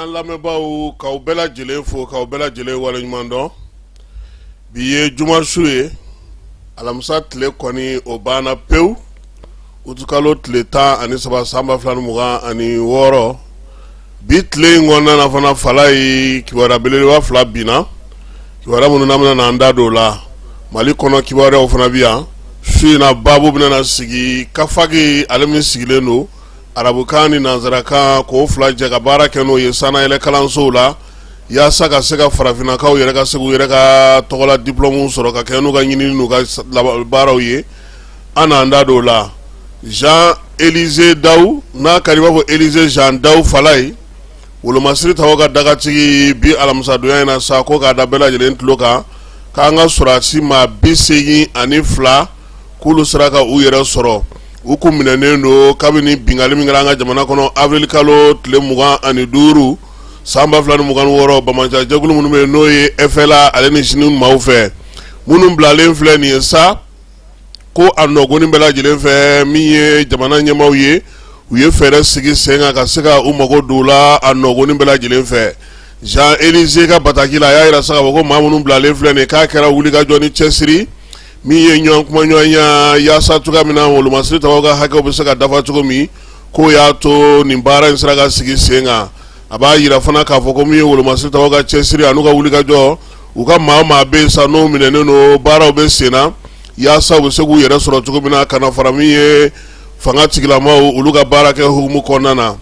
an lamɛnbaaw k'aw bɛɛ lajɛlen fo k'aw bɛɛ lajɛlen waleɲuman dɔn. Bi ye jumasu ye, alamisa tile kɔni o banna pewu, utukalo tile 13 san 2026. Bi tile in kɔnɔna na fana fala ye kibaruya belebeleba 2 binna, kibaruya minnu n'an bɛna an da don o la. Mali kɔnɔ kibaruyaw fana bi yan. Su in na babu bɛna sigi Kafagi ale min sigilen don arabukan ni nanzarakan k'o fila jɛ ka baara kɛ n'o ye sanayɛlɛ kalansow la, yaasa ka se ka farafinakaw yɛrɛ ka se k'u yɛrɛ ka tɔgɔla diplôme sɔrɔ ka kɛ n'u ka ɲinini n'u ka baaraw ye. An n'an da don o la. Jean-Élisée Daou n'a ka di b'a fɔ Élisée Jean Daou Falaye, wolomasiri taw ka dagatigi bi alamisadonya in na sa ko k'a da bɛɛ lajɛlen tulo kan k'an ka sɔrɔdasi maa 82 k'olu sera ka u yɛrɛ sɔrɔ. U kun minɛnen don kabini bingali min kɛra an ka jamana kɔnɔ avril kalo tile 25 san 2026 Bamajan jɛkulu minnu bɛ yen n'o ye FLA ale ni sini maaw fɛ minnu bilalen filɛ nin ye sa ko a nɔgɔnin bɛɛ lajɛlen fɛ min ye jamana ɲɛmaaw ye, u ye fɛɛrɛ sigi sen kan ka se ka u mago don la a nɔgɔnin bɛɛ lajɛlen fɛ. Jean-Élisée ka bataki la a y'a yira sa k'a fɔ ko maa minnu bilalen filɛ nin ye k'a kɛra wulikajɔ ni cɛsiri min ye ɲɔgɔn kuma ɲɔgɔnya yaasa cogoya min na wolomasiri taw ka hakɛw bɛ se ka dafa cogo min k'o y'a to nin baara in sera ka sigi sen kan. A b'a yira fana k'a fɔ ko min ye wolomasiri taw ka cɛsiri a n'u ka wulikajɔ, u ka maa bɛ yen sa n'o minɛnen don baaraw bɛ sen na yaasa u bɛ se k'u yɛrɛ sɔrɔ cogo min na ka na fara min ye fanga tigilamaw olu ka baara kɛ hukumu kɔnɔna na.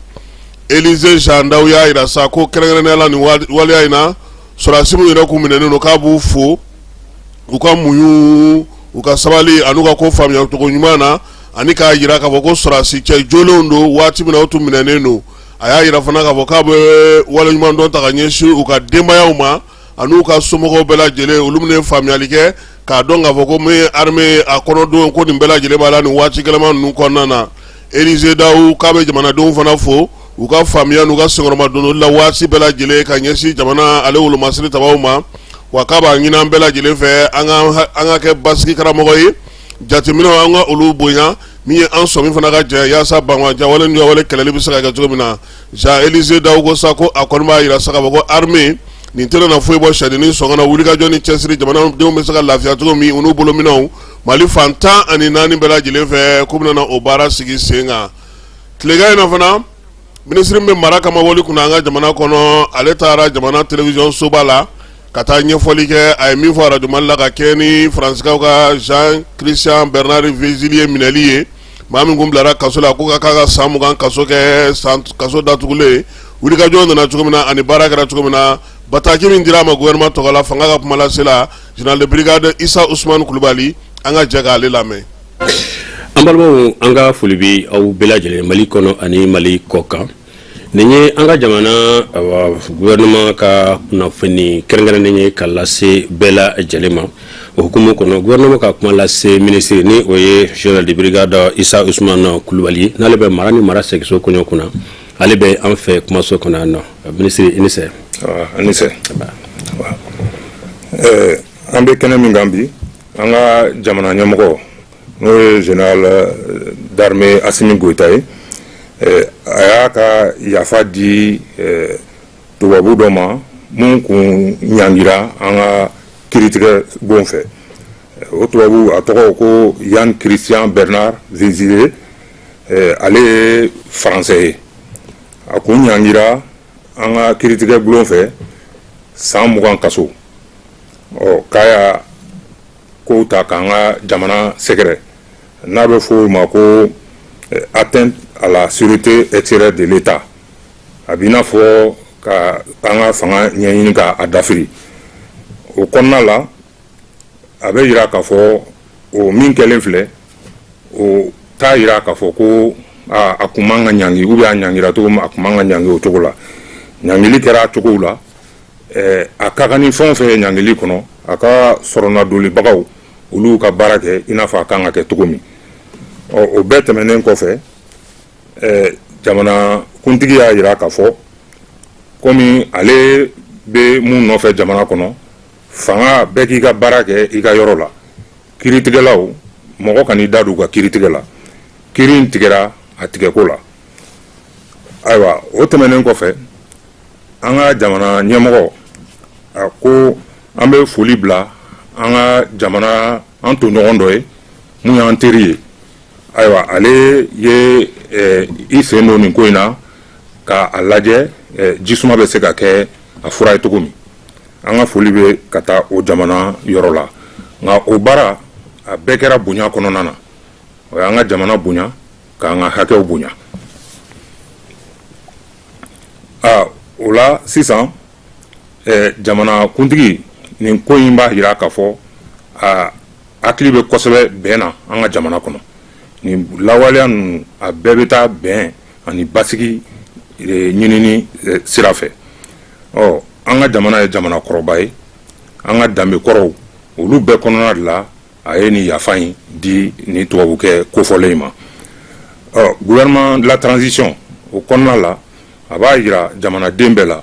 Élisée Jean Daou y'a yira sa ko kɛrɛnkɛrɛnnenya la nin waleya in na sɔrɔdasi minnu yɛrɛ kun minɛnen don k'a b'u fo, u ka muɲu, u ka sabali a n'u ka ko faamuya cogo ɲuman na, ani k'a yira k'a fɔ ko sɔrɔdasi cɛ jolenw don waati min na u tun minɛnen don. A y'a yira fana k'a fɔ k'a bɛ waleɲuman dɔn ta ka ɲɛsin u ka denbayaw ma an'u ka somɔgɔw bɛɛ lajɛlen, olu minnu ye faamuyali kɛ k'a dɔn k'a fɔ ko min ye armée a kɔnɔdenw ko nin bɛɛ lajɛlen b'a la nin waati gɛlɛman ninnu kɔnɔna na. Élisée Daou k'a bɛ jamanadenw fana fo, u ka faamuya n'u ka senkɔrɔma dondoli la waati bɛɛ lajɛlen ka ɲɛsin jamana ale wolomasiri tabaw ma, wa k'a b'a ɲini an bɛɛ lajɛlen fɛ an ka kɛ basigi karamɔgɔ ye, jateminɛw an ka olu bonya min ye an sɔmi fana ka jɛ yaasa banwajawale ni wale kɛlɛli bɛ se ka kɛ cogo min na. Jean-Élisée Daou ko sa ko a kɔni b'a yira sa k'a fɔ ko armée nin tɛna na foyi bɔ sɛdennin sɔngɔ na wulikajɔ ni cɛsiri jamanadenw bɛ se ka lafiya cogo min u n'u bolominɛw Mali fan 14 bɛɛ lajɛlen fɛ k'u bɛna o baara sigi sen kan. Tilegan in na fana minisiri bɛ mara kama wali kunna an ka jamana kɔnɔ, ale taara jamana télévision soba la ka taa ɲɛfɔli kɛ. A ye min fɔ radio Mali la ka kɛ ni faransikaw ka Jean-Christian Bernard Vézilier minɛli ye, maa min kun bilara kaso la ko ka k'a ka san 20 kaso kɛ kaso datugulen. Wulikajɔ nana cogo min na ani baara kɛra cogo min na, bataki min dira a ma gouvernement tɔgɔ la fanga ka kuma lasela général de brigade Issa Ousmane Kulubali, an ka jɛ k'ale lamɛn. An balimaw, an ka foli bi aw bɛɛ lajɛlen Mali kɔnɔ ani Mali kɔ kan. Nin ye an ka jamana gouvernement ka kunnafoni kɛrɛnkɛrɛnnen ye ka lase bɛɛ lajɛlen ma. O hukumu kɔnɔ gouvernement ka kuma lase ministre ni o ye général de brigade Issa Ousmane Kulubali, n'ale bɛ mara ni mara segiso kɔɲɔ kunna, ale bɛ an fɛ kumaso kɔnɔ yan nɔ. Ministre i ni se. Ani se. An bɛ kɛnɛ min kan bi, an ka jamana ɲɛmɔgɔ n'o ye général d'armée Assimi Goïta ye, a y'a ka yafa di tubabu dɔ ma mun kun ɲangira an ka kiritigɛ bon fɛ. O tubabu a tɔgɔ ko Jean-Christian Bernard Vézilier, ale ye faransɛ ye. A kun ɲangira an ka kiritigɛ bulon fɛ san 20 kaso. K'a y'a ko ta k'an ka jamana sɛgɛrɛ n'a bɛ fɔ o ma ko atteinte à la sûreté extérieure de l'État. A b'i n'a fɔ ka an ka fanga ɲɛɲini k'a dafiri. O kɔnɔna la a bɛ yira k'a fɔ o min kɛlen filɛ o t'a yira k'a fɔ ko a kun man ka ɲangi ou bien a ɲangira cogo min a kun man ka ɲangi o cogo la. Ɲangili kɛra a cogo la, a ka kan ni fɛn o fɛn ye ɲangili kɔnɔ a ka sɔrɔnadolibagaw olu ka baara kɛ i n'a fɔ a kan ka kɛ cogo min. O bɛɛ tɛmɛnen kɔfɛ jamana kuntigi y'a yira k'a fɔ komi ale bɛ mun nɔfɛ jamana kɔnɔ, fanga bɛɛ k'i ka baara kɛ i ka yɔrɔ la. Kiritigɛlaw mɔgɔ kan'i da don u ka kiritigɛ la. Kiri in tigɛra a tigɛko la. Ayiwa o tɛmɛnen kɔfɛ an ka jamana ɲɛmɔgɔ a ko an bɛ foli bila an ka jamana an toɲɔgɔn dɔ ye mun y'an teri ye ayiwa ale ye i sen don nin ko in na ka a lajɛ jisuma bɛ se ka kɛ a fura ye cogo min an ka foli bɛ ka taa o jamana yɔrɔ la nka o baara a bɛɛ kɛra bonya kɔnɔna na o y'an ka jamana bonya k'an ka hakɛw bonya o la sisan jamana kuntigi nin ko in b'a jira k'a fɔ a hakili bɛ kosɛbɛ bɛn na an ka jamana kɔnɔ nin lawaleya ninnu a bɛɛ bɛ taa bɛn ani basigi ɲinini sira fɛ an ka jamana ye jamana kɔrɔba ye an ka danbe kɔrɔw olu bɛɛ kɔnɔna de la a ye nin yafa in di nin tubabukɛ kofɔlen in ma gouvernement de la transition o kɔnɔna la a b'a jira jamanaden bɛɛ la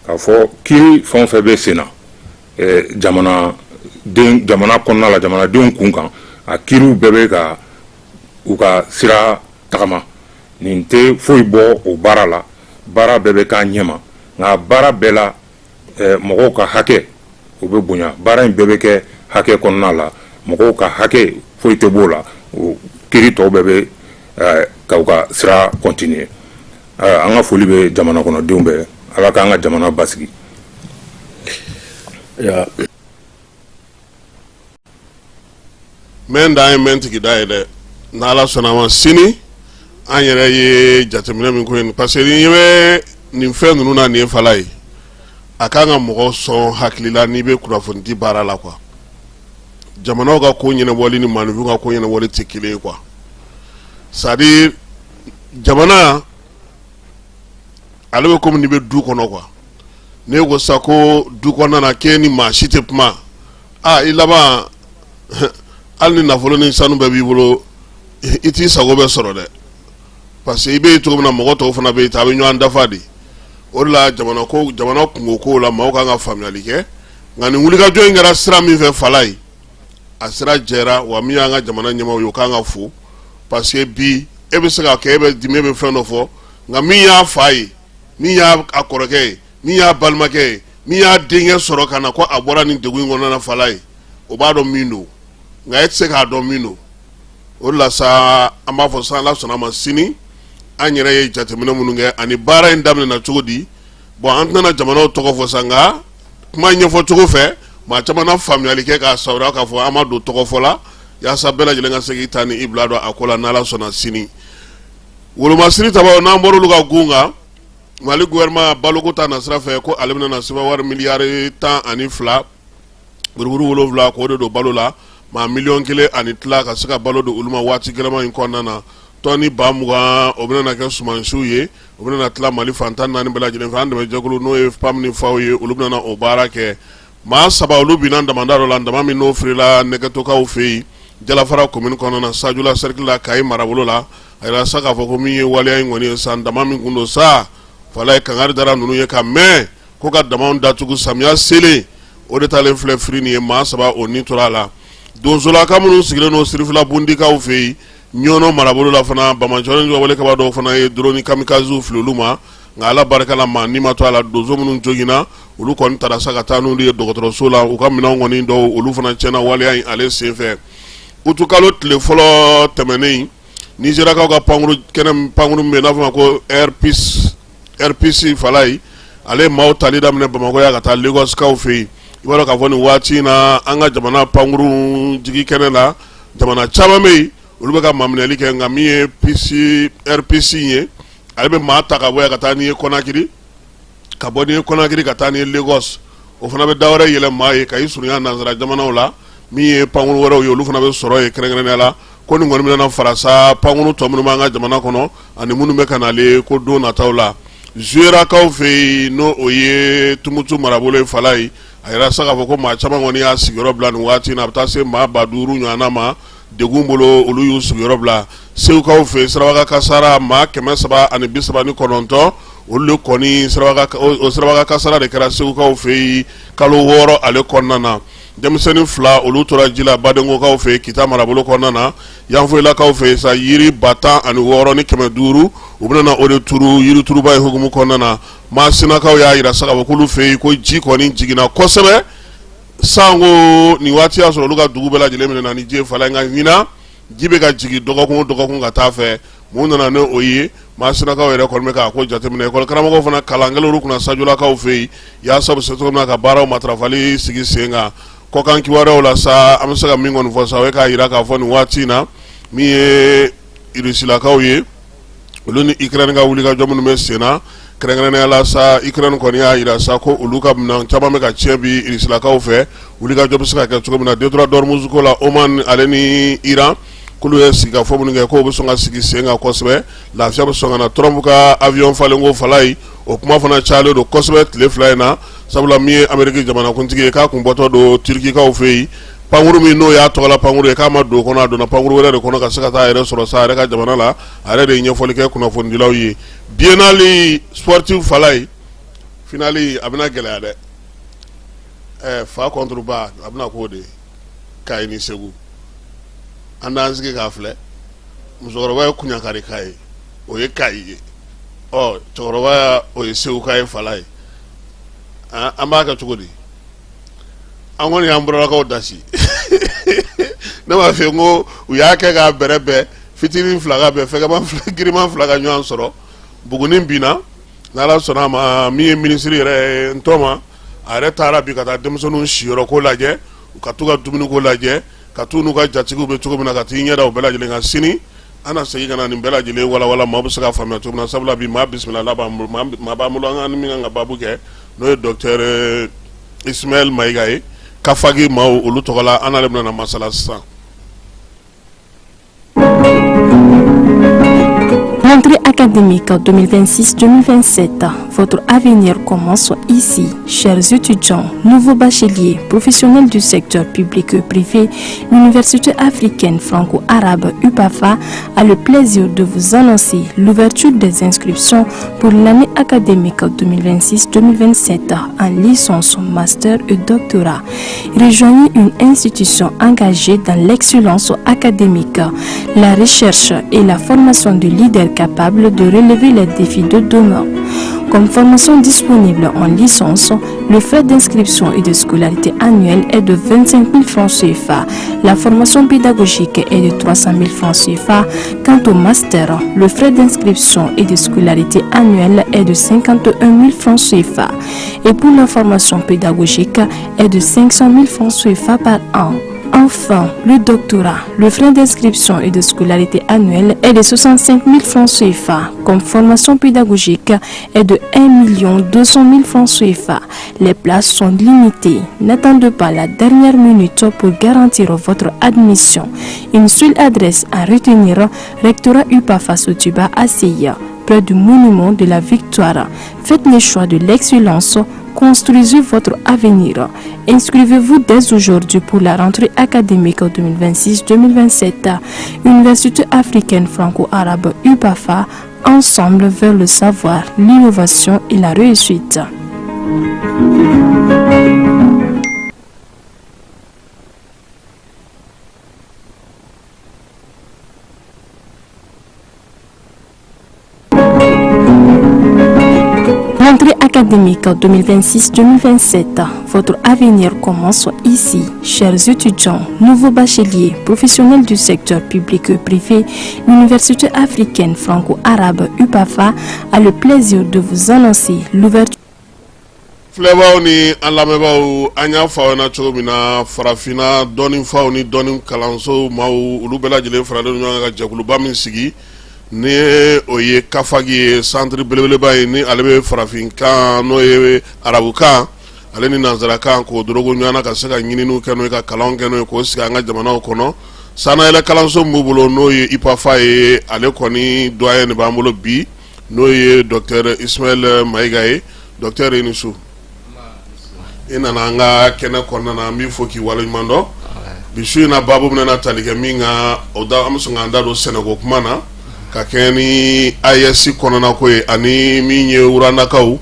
k'a fɔ kiiri fɛn o fɛn bɛ sen na jamana kɔnɔna la jamanadenw kun kan a kiiriw bɛɛ bɛ ka u ka sira tagama nin tɛ foyi bɔ o baara la baara bɛɛ bɛ k'a ɲɛma nka baara bɛɛ la mɔgɔw ka hakɛ o bɛ bonya baara in bɛɛ bɛ kɛ hakɛ kɔnɔna la mɔgɔw ka hakɛ foyi tɛ b'o la o kiiri tɔw bɛɛ bɛ k'u ka sira continuer an ka foli bɛ jamana kɔnɔdenw bɛɛ ala k'an ka jamana basigi. Mɛ da ye mɛn tigi da ye dɛ n'ala sɔnna ma sini an yɛrɛ ye jateminɛ min ko ye parce que n'i bɛ nin fɛn ninnu na nin ye fala ye a kan ka mɔgɔ sɔn hakili la n'i bɛ kunnafoni di baara la quoi jamanaw ka ko ɲɛnabɔli ni maaninfinw ka ko ɲɛnabɔli tɛ kelen ye quoi c'est à dire jamana ale bɛ komi n'i bɛ du kɔnɔ quoi ne ko sa ko du kɔnɔna na k'e ni maa si tɛ kuma i laban hali ni nafolo ni sanu bɛɛ b'i bolo i t'i sago bɛ sɔrɔ dɛ parce que i bɛ cogo min na mɔgɔ tɔw fana bɛ yen a bɛ ɲɔgɔn dafa de o de la jamana kungo kow la maaw kan ka faamuyali kɛ nka nin wulikajɔ in kɛra sira min fɛ fala ye a sira jɛra wa min y'an ka jamana ɲɛmaaw ye o kan ka fo parce que bi e bɛ se ka kɛ e bɛ dimi e bɛ fɛn dɔ fɔ nka min y'a fa ye min y'a kɔrɔkɛ ye min y'a balimakɛ ye min y'a denkɛ sɔrɔ ka na ko a bɔra nin degun in kɔnɔna na fala ye o b'a dɔn min don nka e tɛ se k'a dɔn min don o de la sa an b'a fɔ sa ala sɔnna ma sini an yɛrɛ ye jateminɛ minnu kɛ ani baara in daminɛna cogo di bon an tɛna jamanaw tɔgɔ fɔ sa nka kuma ɲɛfɔ cogo fɛ maa caman na faamuyali kɛ k'a sawura k'a fɔ an ma don tɔgɔ fɔ la yaasa bɛɛ lajɛlen ka se k'i ta ni i bila dɔn a ko la n'ala sɔnna sini wolomasiri tabaw n'an bɔra olu ka gun kan mali gouvernement baloko ta na sira fɛ ko ale bɛna na sɛbɛn wari miliyari 12 buruburu 7 k'o de don balo la maa miliyɔn 1 ani tila ka se ka balo don olu ma waati gɛlɛma in kɔnɔna na tɔni 20 o bɛna na kɛ sumansiw ye o bɛna na tila mali fantan 4 bɛɛ lajɛlen fɛ an dɛmɛ jɛkulu n'o ye PAM ni FAO ye olu bɛna na o baara kɛ maa 7 olu binna damanda dɔ la dama min n'o firila nɛgɛtokaw fɛ yen jalafara commune kɔnɔna na sajula cercle la kayi marabolo la a yɛrɛ sa k'a fɔ ko min ye waleya in kɔni ye san dama min kun don sa fala ye kangari dara ninnu ye ka mɛn ko ka damaw datugu samiya selen o de talen filɛ firi nin ye maa 7 o ni tora a la donsolaka minnu sigilen n'o sirifila bundikaw fɛ yen ɲɔnɔ marabolo la fana bamacɔrɔ ni wale kaba dɔw fana ye drone kamikaziw fili olu ma nka ala barika la maa ni ma to a la donso minnu joginna olu kɔni taara sa ka taa n'olu ye dɔgɔtɔrɔso la u ka minɛnw kɔni dɔw olu fana tiɲɛna waleya in ale senfɛ utukalo tile fɔlɔ tɛmɛnen nizerakaw ka pankuru min bɛ n'a fɔ ma ko RPC fala ye ale maaw tali daminɛ Bamakɔ ya ka taa Lagoskaw fɛ yen i b'a dɔn k'a fɔ nin waati in na an ka jamana pankuru jigi kɛnɛ la jamana caman bɛ yen olu bɛ ka maminɛli kɛ nka min ye RPC ye ale bɛ maa ta ka bɔ yan ka taa n'i ye Conakry ka bɔ n'i ye Conakry ka taa n'i ye Lagos o fana bɛ dawɛrɛ yɛlɛ maa ye ka i surunya nanzara jamanaw la min ye pankuru wɛrɛw ye olu fana bɛ sɔrɔ ye kɛrɛnkɛrɛnnenya la ko nin kɔni bɛna fara sa pankuru tɔ minnu b'an ka jamana kɔnɔ ani minnu bɛ ka nalen ko don nataw la Zuerakaw fɛ yen n'o o ye Tumutu marabolo ye fala ye a yɛrɛ sa k'a fɔ ko maa caman kɔni y'a sigiyɔrɔ bila nin waati in na a bɛ taa se maa 5000 ɲɔgɔnna ma degun bolo olu y'u sigiyɔrɔ bila Segukaw fɛ Sirabaga kasara maa 339 olu de kɔni Sirabaga kasara de kɛra Segukaw fɛ yen kalo 6 ale kɔnɔna na denmisɛnnin fila olu tora ji la badengokaw fɛ kita marabolo kɔnɔna na yanfoyilakaw fɛ sa yiri 16 ni 500 u bɛna o de turu yiri turuba in hukumu kɔnɔna na maasinakaw y'a yira sa k'a fɔ k'olu fɛ ko ji kɔni jiginna kosɛbɛ sango ni waati y'a sɔrɔ olu ka dugu bɛɛ lajɛlen minɛ na ni ji ye fala nka ɲina ji bɛ ka jigin dɔgɔkun o dɔgɔkun ka taa fɛ mun nana ne o ye maasinakaw yɛrɛ kɔni bɛ k'a ko jateminɛ ekɔli karamɔgɔw fana kalan kɛlen olu kunna sajolakaw fɛ yen yaasa bɛ se cogo min na ka baaraw matarafali sigi sen kan kɔkan kibaruyaw la sa an bɛ se ka min kɔni fɔ sa o ye k'a jira k'a fɔ nin waati in na min ye Rusilakaw ye olu ni Ukraine ka wulikajɔ minnu bɛ sen na kɛrɛnkɛrɛnnenya la sa Ukraine kɔni y'a jira sa ko olu ka minɛn caman bɛ ka tiɲɛ bi Rusilakaw fɛ wulikajɔ bɛ se ka kɛ cogo min na Detroit Dormuz ko la Oman ale ni Iran k'olu ye sigi ka fɔ minnu kɛ k'o bɛ sɔn ka sigi sen kan kosɛbɛ lafiya bɛ sɔn ka na Trump ka avion falenko fala ye o kuma fana cayalen don kosɛbɛ tile fila in na sabula min ye Ameriki jamanakuntigi ye k'a kun bɔtɔ don Turkikaw fɛ yen pankuru min n'o y'a tɔgɔla pankuru ye k'a ma don o kɔnɔ a donna pankuru wɛrɛ de kɔnɔ ka se ka taa a yɛrɛ sɔrɔ sa a yɛrɛ ka jamana la a yɛrɛ de ye ɲɛfɔli kɛ kunnafonidilaw ye biennale sportif fala ye finale a bɛna gɛlɛya dɛ fa contre ba a bɛna k'o de Kayi ni Segu an d'an sigi k'a filɛ musokɔrɔba ye Kuɲakari ka ye o ye Kayi ye cɛkɔrɔba o ye Segu ka ye fala ye an b'a kɛ cogo di an kɔni y'an bɔrɔlakaw dasi ne b'a fɛ ko u y'a kɛ k'a bɛrɛ bɛɛ fitinin fila ka bɛɛ fɛgɛman giriman fila ka ɲɔgɔn sɔrɔ Buguni binna n'Ala sɔnna a ma min ye minisiri yɛrɛ ye Ntɔma a yɛrɛ taara bi ka taa denmisɛnninw siyɔrɔ ko lajɛ u ka t'u ka dumuni ko lajɛ ka t'u n'u ka jatigiw bɛ cogo min na ka t'i ɲɛda u bɛɛ lajɛlen kan sini an na segin ka na nin bɛɛ lajɛlen walawala maa bɛ se ka faamuya cogo min na sabula bi maa bisimila maa b'an bolo an ka min kan ka baabu kɛ n'o ye docteur Ismaël Maïga ye Kafagi maaw olu tɔgɔ la an n'ale bɛna na masala sisan. Rentrée académique 2026-2027, votre avenir commence ici. Chers étudiants, nouveaux bacheliers, professionnels du secteur public et privé, l'Université africaine franco-arabe UPAFA a le plaisir de vous annoncer l'ouverture des inscriptions pour l'année académique 2026-2027 en licence, master et doctorat. Rejoignez une institution engagée dans l'excellence académique, la recherche et la formation de leaders capables de relever les défis de demain. Comme formation disponible en licence, le frais d'inscription et de scolarité annuelle est de 25 000 francs CFA. La formation pédagogique est de 300 000 francs CFA. Quant au master, le frais d'inscription et de scolarité annuelle est de 51 000 francs CFA. Et pour la formation pédagogique est de 500 000 francs CFA par an. Enfin, le doctorat, le frais d'inscription et de scolarité annuelle est de 65 000 francs CFA. Comme formation pédagogique est de 1 200 000 francs CFA. Les places sont limitées. N'attendez pas la dernière minute pour garantir votre admission. Une seule adresse à retenir, rectorat UPAFA Sotuba à Seya, près du monument de la Victoire. Faites le choix de l'excellence. Construisez votre avenir. Inscrivez-vous dès aujourd'hui pour la rentrée académique 2026-2027. Université africaine franco-arabe UPAFA, ensemble vers le savoir, l'innovation et la réussite. Rentrée académique 2026-2027, votre avenir commence ici. Chers étudiants, nouveaux bacheliers, professionnels du secteur public et privé, l'Université africaine franco-arabe UPAFA a le plaisir de vous annoncer l'ouverture. Filɛbaw ni an lamɛnbaaw an y'a fɔ aw ɲɛna cogo min na farafina dɔnnifaw ni dɔnni kalanso maaw olu bɛɛ lajɛlen faralen ɲɔgɔn kan ka jɛkuluba min sigi ni o ye Kafagi ye centre belebeleba ye ni ale bɛ farafinkan n'o ye arabukan ale ni nanzarakan k'o dorogo ɲɔgɔn na ka se ka ɲininiw kɛ n'o ye ka kalanw kɛ n'o ye k'o sigi an ka jamanaw kɔnɔ sanayɛlɛ kalanso min b'u bolo n'o ye IPAFA ye ale kɔni doyen de b'an bolo bi n'o ye docteur Ismaël Maïga ye docteur i ni su i nana an ka kɛnɛ kɔnɔna na an b'i fo k'i waleɲuman dɔn bi su in na baabu bɛna tali kɛ min kan o da an bɛ sɔn k'an da don sɛnɛko kuma na ka kɛ ni AES kɔnɔna ko ye ani min ye urandakaw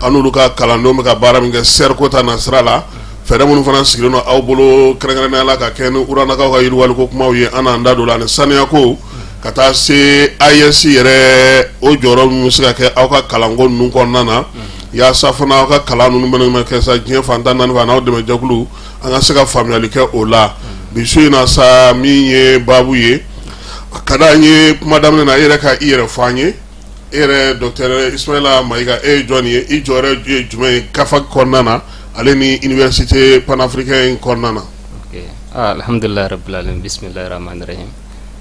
an n'olu ka kalandenw bɛ ka baara min kɛ seriko ta nasira la fɛɛrɛ minnu fana sigilen don aw bolo kɛrɛnkɛrɛnnenya la ka kɛ ni uranakaw ka yiriwaliko kumaw ye an n'an da don la ani saniya ko ka taa se AES yɛrɛ o jɔyɔrɔ min bɛ se ka kɛ aw ka kalanko ninnu kɔnɔna na yaasa fana aw ka kalan ninnu bɛna kɛ sa diɲɛ fantan naani fɛ n'aw dɛmɛjɛkulu an ka se ka faamuyali kɛ o la bi su in na sa min ye baabu ye a ka d'an ye kuma daminɛ na e yɛrɛ ka i yɛrɛ fɔ an ye e yɛrɛ Dr Ismaila Mayiga e ye jɔn ye i jɔyɔrɔ ye jumɛn ye CAFAC kɔnɔna na ale ni université panafricaine kɔnɔna na. Alhamdulillah rabbil alamin bismillahir rahmanir rahim.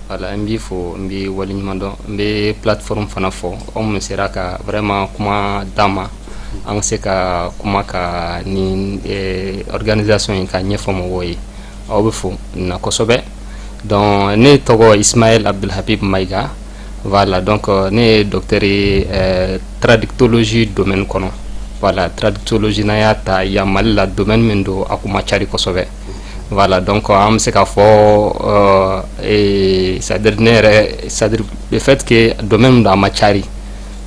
Voilà, n b'i fo n b'i waleɲuman dɔn n bɛ plateforme fana fɔ aw mun sera ka vraiment kuma d'an ma an ka se ka kuma ka ni organisation in ka ɲɛfɔ mɔgɔw ye aw bɛ fo na kosɛbɛ. Donc ne tɔgɔ Ismail Abdulhabib Mayiga. Voilà, donc ne ye docteur ye traductologie domaine kɔnɔ. Voilà, traductologie n'a y'a ta yan Mali la domaine min don a kuma cari kosɛbɛ. Voilà, donc on sait qu'à fort c'est-à-dire le fait que domaine dans machari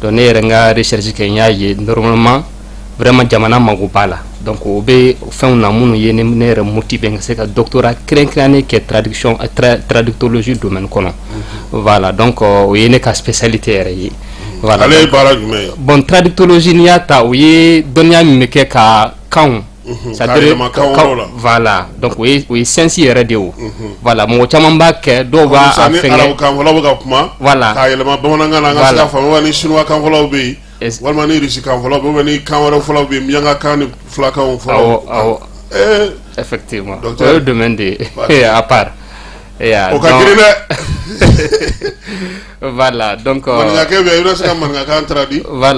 donc renga recherche que y a normalement vraiment jamana magubala donc o be fɛnw na munu ye ne yɛrɛ motivé ka se ka doctorat kɛrɛnkɛrɛnnen kɛ traductologie domaine kɔnɔ. Voilà, donc o ye ne ka spécialité yɛrɛ ye. Voilà, ale baara jumɛn ye? Bon, traductologie ni y'a ta o ye dɔnniya min bɛ kɛ ka kanw c'est-à-dire voilà, donc oui sensi yɛrɛ de o. Voilà, mɔgɔ caman b'a kɛ dɔw b'a a fɛngɛ arabu kanfɔlaw bɛ ka kuma voilà k'a yɛlɛma bamanankan na an ka se ka faamu ni chinois kanfɔlaw bɛ yen walima ni russe kanfɔlaw bɛ yen ni kan wɛrɛ fɔlaw bɛ yen miyanka kan ni fulakanw fɔlaw. Awɔ effectivement o ye domaine de à part. O ka girin dɛ. Voilà, donc voilà,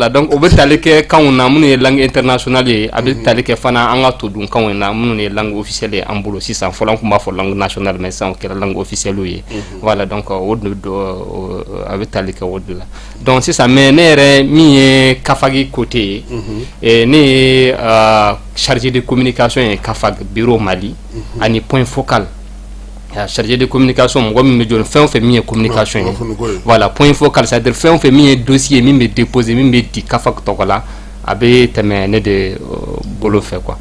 donc o bɛ tali kɛ kanw na minnu ye langue internationale ye a bɛ tali kɛ fana an ka todun kanw na minnu ye langue officielle ye an bolo sisan fɔlɔ an tun b'a fɔ langue nationale mais sisan o kɛra langue officielle ye. Voilà, donc o de do a bɛ tali kɛ o de la donc sisan mais ne yɛrɛ min ye CAFAC côté ye ne ye chargé de communication ye CAFAC bureau Mali ani point focal chargé de communication mɔgɔ min bɛ jɔ fɛn o fɛn min ye communication ye. Voilà, point focal c'est-à-dire fɛn o fɛn min ye dossier min bɛ déposer min bɛ di CAFAC tɔgɔ la a bɛ tɛmɛ ne de bolo fɛ quoi.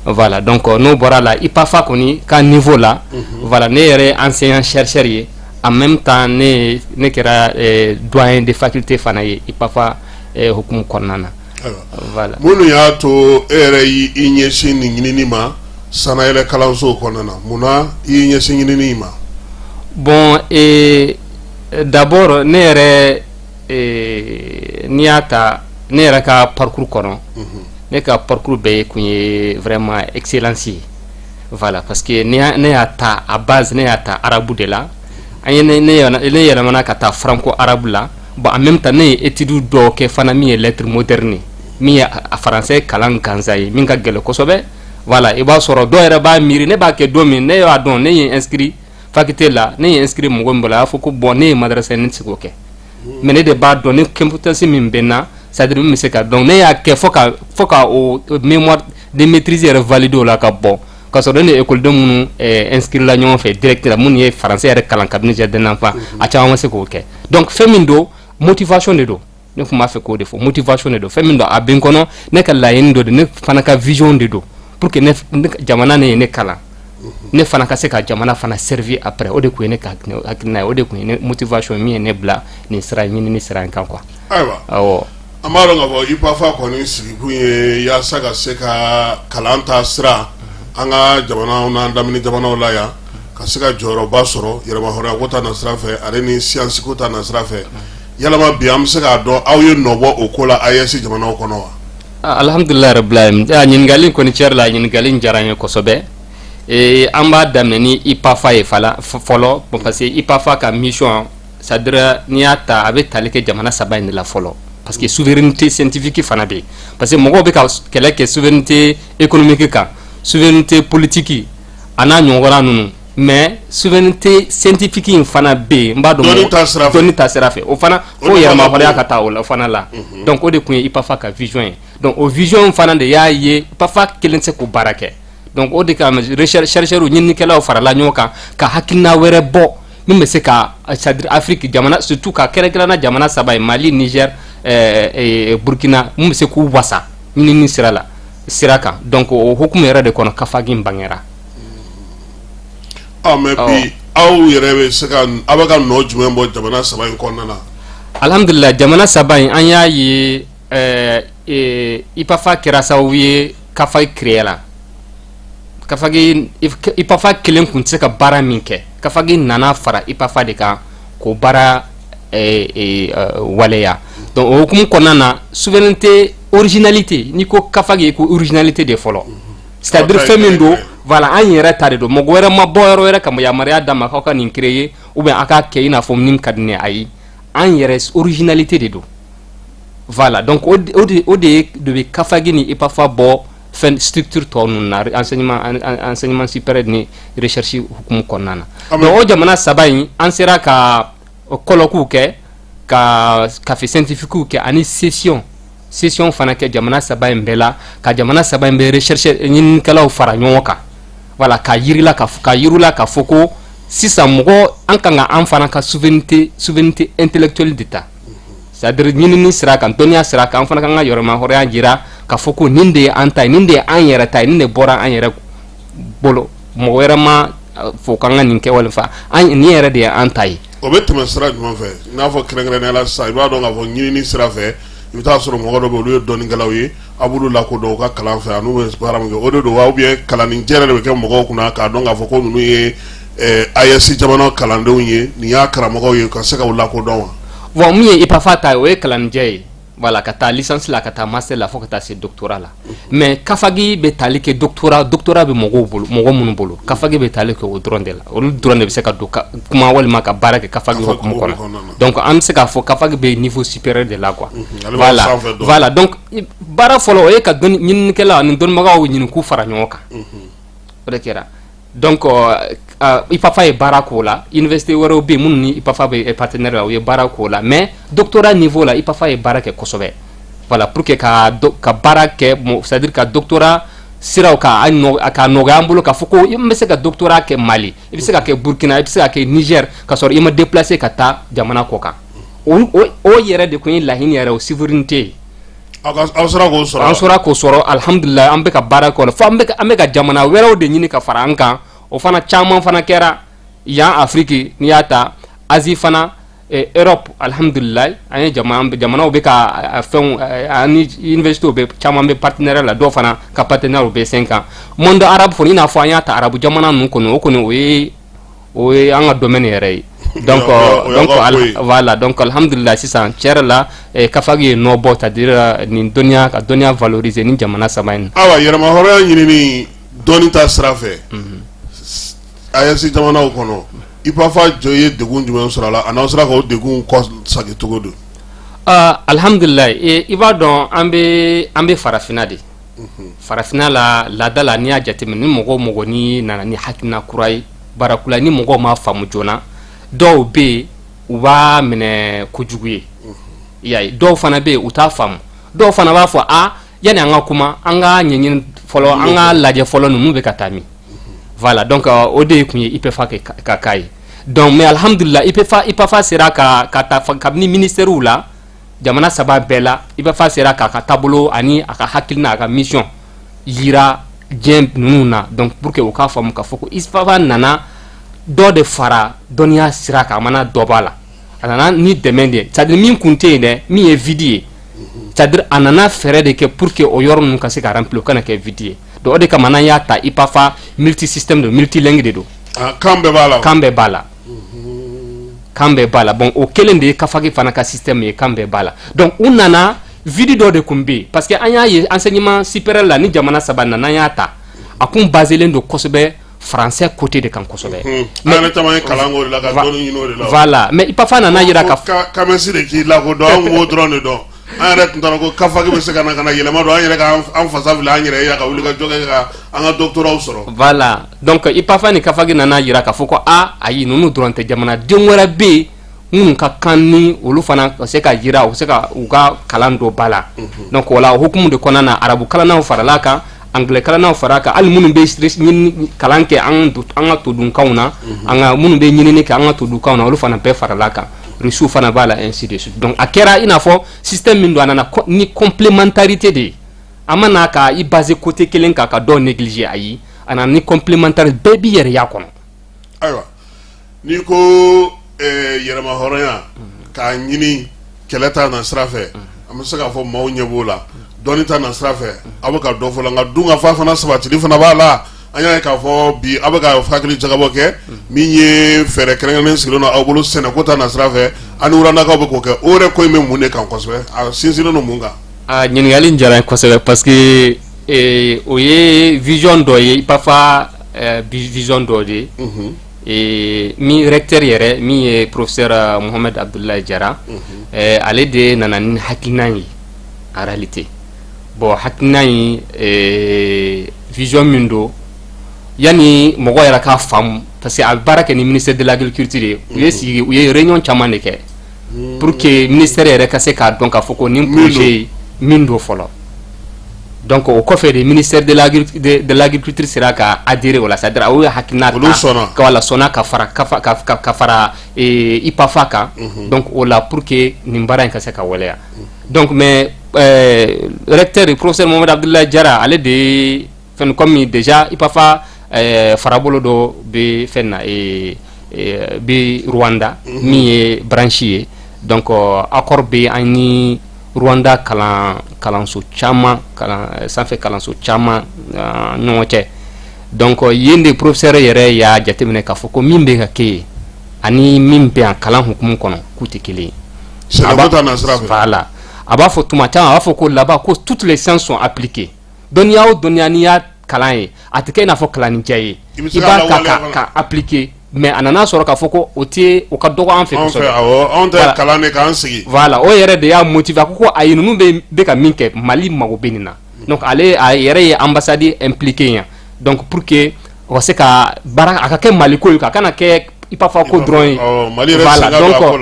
Voilà, donc n'o bɔra la IPAFA kɔni ka niveau la voilà ne yɛrɛ enseignant chercheur ye en même temps ne kɛra doyen de faculté fana ye IPAFA hukumu kɔnɔna na. Voilà, minnu y'a to e yɛrɛ y'i ɲɛsin nin ɲinini ma sanayɛlɛ kalanso kɔnɔna na munna I y'i ɲɛsin ɲinini ma? Bon, d'abord ne yɛrɛ n'i y'a ta ne yɛrɛ ka parcours kɔnɔ ne ka parcours bɛɛ kun ye vraiment excellence ye. Voilà, parce que ne y'a ta à base ne y'a ta arabu de la an ye ne yɛlɛmana ka taa franco arabe la bon en même temps ne ye étude dɔw kɛ fana min ye lettre moderne min ye a français kalan gansan ye min ka gɛlɛn kosɛbɛ. Voilà, i b'a sɔrɔ dɔw yɛrɛ b'a miiri ne b'a kɛ don min ne y'a dɔn ne ye inscrit faculté la ne ye inscrit mɔgɔ min bolo a y'a fɔ ko bon ne ye madrasa ne tɛ se k'o kɛ mais ne de b'a dɔn ne compétence min bɛ n na c'est-à-dire min bɛ se ka donc ne y'a kɛ fo ka o mémoire de maîtrise yɛrɛ valide o la ka bɔ ka sɔrɔ ne ni école minnu inscrit la ɲɔgɔn fɛ direct la minnu ye français yɛrɛ kalan kabini jardin d'enfant a caman ma se k'o kɛ donc fɛn min don motivation de don ne tun b'a fɛ k'o de fɔ motivation de don fɛn min don a bɛ n kɔnɔ ne ka laɲini dɔ de ne fana ka vision de don pour que ne jamana ne ye ne kalan ne fana ka se ka jamana fana servir après o de kun ye ne ka hakilina ye o de kun ye ne motivation min ye ne bila nin sira ɲinini sira in kan quoi. Ayiwa awɔ an b'a dɔn ka fɔ IPAFA kɔni sigikun ye yaasa ka se ka kalan ta sira an ka jamanaw n'an daminɛ jamanaw la yan ka se ka jɔyɔrɔba sɔrɔ yɛlɛma hɔrɔnya ko ta na sira fɛ ale ni siyansi ko ta na sira fɛ yalama bi an bɛ se k'a dɔn aw ye nɔbɔ o ko la AES jamanaw kɔnɔ wa? Alhamdulillah rabbil alamin ɲininkali kɔni cɛri la ɲininkali diyara n ye kosɛbɛ an b'a daminɛ ni IPAFA ye fɔlɔ parce que IPAFA ka mission c'est-à-dire n'i y'a ta a bɛ tali kɛ jamana saba in de la fɔlɔ parce que souveraineté scientifique fana bɛ yen parce que mɔgɔw bɛ ka kɛlɛ kɛ souveraineté économique kan souveraineté politique a n'a ɲɔgɔnna ninnu mais souveraineté scientifique in fana bɛ yen n b'a dɔn dɔnni ta sira fɛ o fana fo yɛlɛmabaliya ka taa o la fana la donc o de kun ye IPAFA ka vision ye donc o vision fana de y'a ye IPAFA kelen tɛ se k'o baara kɛ donc o de kama chercheurs ɲininikɛlaw farala ɲɔgɔn kan ka hakilina wɛrɛ bɔ min bɛ se ka c'est-à-dire Afrique jamana surtout ka kɛrɛnkɛrɛnna jamana saba ye Mali Niger Burkina min bɛ se k'u wasa ɲinini sira la sira donc o hukumu yɛrɛ de kɔnɔ kafagi bangera mais bi aw yɛrɛ bɛ se ka aw bɛ ka nɔ jumɛn bɔ jamana saba in kɔnɔna na alhamdulillah jamana saba in an y'a ye IPAFA kɛra sababu ye kafagi créer la kafagi IPAFA kelen kun tɛ se ka baara min kɛ kafagi nana fara IPAFA de kan k'o baara waleya donc o hukumu kɔnɔna na souveraineté originalité ni ko kafagi ko originalité de fɔlɔ c'est-à-dire fɛn min don voilà an yɛrɛ ta de don mɔgɔ wɛrɛ ma bɔ yɔrɔ wɛrɛ kama yamaruya d'a ma k'aw ka nin créer ou bien a ka kɛ i n'a fɔ min ka di ne ayi an yɛrɛ originalité de don voilà donc o de bɛ kafagi ni IPAFA bɔ fɛn structure tɔ ninnu na enseignement supérieur ni recherche hukumu kɔnɔna na donc o jamana saba in an sera ka colloquew kɛ ka café scientifiquew kɛ ani session fana kɛ jamana saba in bɛɛ la ka jamana saba in bɛ recherche ɲininikɛlaw fara ɲɔgɔn kan voilà ka yirila ka fɔ ko sisan mɔgɔ an kan ka an fana ka souveraineté intellectuelle de ta c'est-à-dire ɲinini sira kan dɔnniya sira kan an fana kan ka yɔrɔma hɔrɔnya jira ka fɔ ko nin de ye an ta ye nin de ye an yɛrɛ ta ye nin de bɔra an yɛrɛ bolo mɔgɔ wɛrɛ ma fɔ k'an ka nin kɛ wali fa nin yɛrɛ de ye an ta ye o bɛ tɛmɛ sira jumɛn fɛ i n'a fɔ kɛrɛnkɛrɛnnenya la sisan i b'a dɔn k'a fɔ ɲinini sira fɛ i bɛ taa sɔrɔ mɔgɔ dɔ bɛ olu ye dɔnnikɛlaw ye a b'olu lakodɔn u ka kalan fɛ n'u bɛ baara min kɛ o de don wa ou bien kalanninjɛ yɛrɛ de bɛ kɛ mɔgɔw kunna k'a dɔn k'a fɔ ko ninnu ye AES jamana kalandenw ye nin y'a karamɔgɔw ye ka se k'u lakodɔn wa. bon min ye IPAFA ta ye o ye kalanninjɛ ye voilà ka taa licence la ka taa master la fo ka taa se doctorat la mais kafagi bɛ tali kɛ doctorat bɛ mɔgɔ minnu bolo kafagi bɛ tali kɛ o dɔrɔn de la olu dɔrɔn de bɛ se ka don kuma walima ka baara kɛ kafagi hukumu kɔnɔ donc an bɛ se k'a fɔ kafagi bɛ niveau supérieur de la quoi voilà donc baara fɔlɔ o ye ka ɲininikɛla ani dɔnnibagaw ɲini k'u fara ɲɔgɔn kan o de kɛra donc IPAFA ye baara k'o la université wɛrɛw bɛ yen minnu ni IPAFA bɛ partenaire la u ye baara k'o la mais doctorat niveau la IPAFA ye baara kɛ kosɛbɛ voilà pour que ka baara kɛ c'est-à-dire ka doctorat siraw ka nɔgɔya an bolo k'a fɔ ko i bɛ se ka doctorat kɛ Mali i bɛ se ka kɛ Burkina i bɛ se ka kɛ Niger ka sɔrɔ i ma déplacer ka taa jamana kɔ kan o yɛrɛ de kun ye laɲini yɛrɛ o souveraineté ye aw sera k'o sɔrɔ an sera k'o sɔrɔ alhamdulilayi an bɛ ka baara kɛ o la fo an bɛ ka jamana wɛrɛw de ɲini ka fara an kan o fana caman fana kɛra yan Afrique n'i y'a ta Asie fana Europe alhamdulilayi an ye jamanaw bɛ ka fɛnw ani universitéw bɛ caman bɛ partenaire la dɔw fana ka partenaire bɛ sen kan monde arabe fɔ i n'a fɔ an y'a ta arabu jamana ninnu kɔnɔ o kɔni o ye an ka domaine yɛrɛ ye donc voilà donc alhamdulilayi sisan tiɲɛ yɛrɛ la kafagi ye nɔ bɔ c'est-à-dire nin dɔnniya ka dɔnniya valoriser ni jamana saba in awa yɛrɛma hɔrɔnya ɲinini dɔnni ta sira fɛ AES jamanaw kɔnɔ IPAFA jɔ ye degun jumɛn sɔrɔ a la a n'aw sera k'o degun kɔ sagi cogo don alhamdulilayi i b'a dɔn an bɛ farafinna de farafinna la laada la n'i y'a jateminɛ ni mɔgɔ ni nana ni hakilina kura ye baarakula ni mɔgɔw ma faamu joona dɔw bɛ yen u b'a minɛ kojugu ye i y'a ye dɔw fana bɛ yen u t'a faamu dɔw fana b'a fɔ yanni an ka kuma an ka ɲɛɲini fɔlɔ an ka lajɛ fɔlɔ ninnu bɛ ka taa min voilà donc o de kun ye IPAFA ka k'a ye donc mais alhamdulillah IPAFA sera ka taa kabini ministère la jamana saba bɛɛ la IPAFA sera k'a ka taabolo ani a ka hakilina a ka mission yira diɲɛ ninnu na donc pour que u k'a faamu k'a fɔ ko IPAFA nana dɔ de fara dɔnniya sira kan a mana dɔ b'a la a nana ni dɛmɛ de ye c'est à dire min kun tɛ yen dɛ min ye vide ye c'est à dire a nana fɛɛrɛ de kɛ pour que o yɔrɔ ninnu ka se ka remplir o kana kɛ vide ye donc o de kama n'an y'a ta IPAFA multisystème de multilingue de don kan bɛɛ b'a la kan bɛɛ b'a la kan bɛɛ b'a la bon o kelen de ye kafagi fana ka système ye kan bɛɛ b'a la donc u nana vide dɔ de kun bɛ yen parce que an y'a ye enseignement supérieur la ni jamana saba nana an y'a ta a kun baselen don kosɛbɛ français côté de kan kosɛbɛ mais caman ye kalan k'o de la ka dɔnni ɲini o de la voilà mais IPAFA nana yira ka kamɛsi de k'i lakodɔn an b'o dɔrɔn de dɔn an yɛrɛ tun t'a ko kafagi bɛ se ka na yɛlɛma don an yɛrɛ k'an fasa fili an yɛrɛ ye ka wuli ka jɔ kɛ ka an ka doctorat sɔrɔ voilà donc IPAFA ni kafagi nana yira k'a fɔ ko ayi ninnu dɔrɔn tɛ jamanaden wɛrɛ bɛ yen minnu ka kan ni olu fana ka se ka yira u se ka u ka kalan dɔ ba la donc o la o hukumu de kɔnɔna na arabu kalannaw farala kan anglais kalannaw farala kan hali minnu bɛ kalan kɛ an ka todunkanw na an ka minnu bɛ ɲinini kɛ an ka todunkanw na olu fana bɛɛ farala kan Russie fana b'a la ainsi de suite donc a kɛra i n'a fɔ système min don a nana ni complémentarité de ye amana ka i basé côté kelen ka ka do négliger ayi ana ni complémentaire baby yere yakono aywa ni ko yerema horonya ka nyini keleta na strafe amsa ka fo maw nyebola donita na strafe abaka do fo la nga dunga fa fana sabati li fana bala anya ka fo bi abaka fakili jagabo ke minye fere krengen silo na abulu sene kota na strafe anu rana ka bako ke ore ko me munne kan kosbe a sinsilo no munga a nyini yali njara kosbe parce que oye vision do ye pafa vision do de et mi recteur yere mi professeur Mohamed Abdoulaye Diarra ale de nanan hakinani en réalité bon hakinani vision mundo yani mogo yara ka fam parce que albaraka ni ministère de l'agriculture yesi uye réunion chamane ke pour que ministère yere ka se ka donc afoko ni projet mindo folo donc au coffre du ministère de l'agriculture sera ka adhérer wala c'est-à-dire ou hakina ka wala sona ka fara ipafaka donc wala pour que nimbara en ka se ka wala donc mais recteur professeur Mohamed Abdoulaye Diarra allait de fen comme déjà ipafa farabolo do be fenna be Rwanda mi branché donc accord be ani Rwanda kalanso chama sanfɛ kalanso chama ɲɔgɔn donc yende professeur yɛrɛ y'a jateminɛ k'a fɔ ko min bɛ ka kɛ ani min bɛ yan kalan hukumu kɔnɔ k'u tɛ kelen voilà a b'a fɔ tuma caman a b'a fɔ ko là-bas ko toutes les sciences sont appliquées dɔnniya o dɔnniya n'i y'a kalan ye a tɛ kɛ i n'a fɔ kalaninjɛ ye i b'a ka appliquer mais anana sɔrɔ k'a fɔ ko o tɛ o ka dɔgɔ an fɛ kosɛbɛ on tɛ kalan de k'an sigi voilà o yɛrɛ de y'a motiver ko ayi ninnu bɛ ka min kɛ Mali mago bɛ nin na donc ale a yɛrɛ ye ambassade impliqué yan donc pour que o ka se ka baara a ka kɛ Mali ko ye a kana kɛ ipafa ko dɔrɔn ye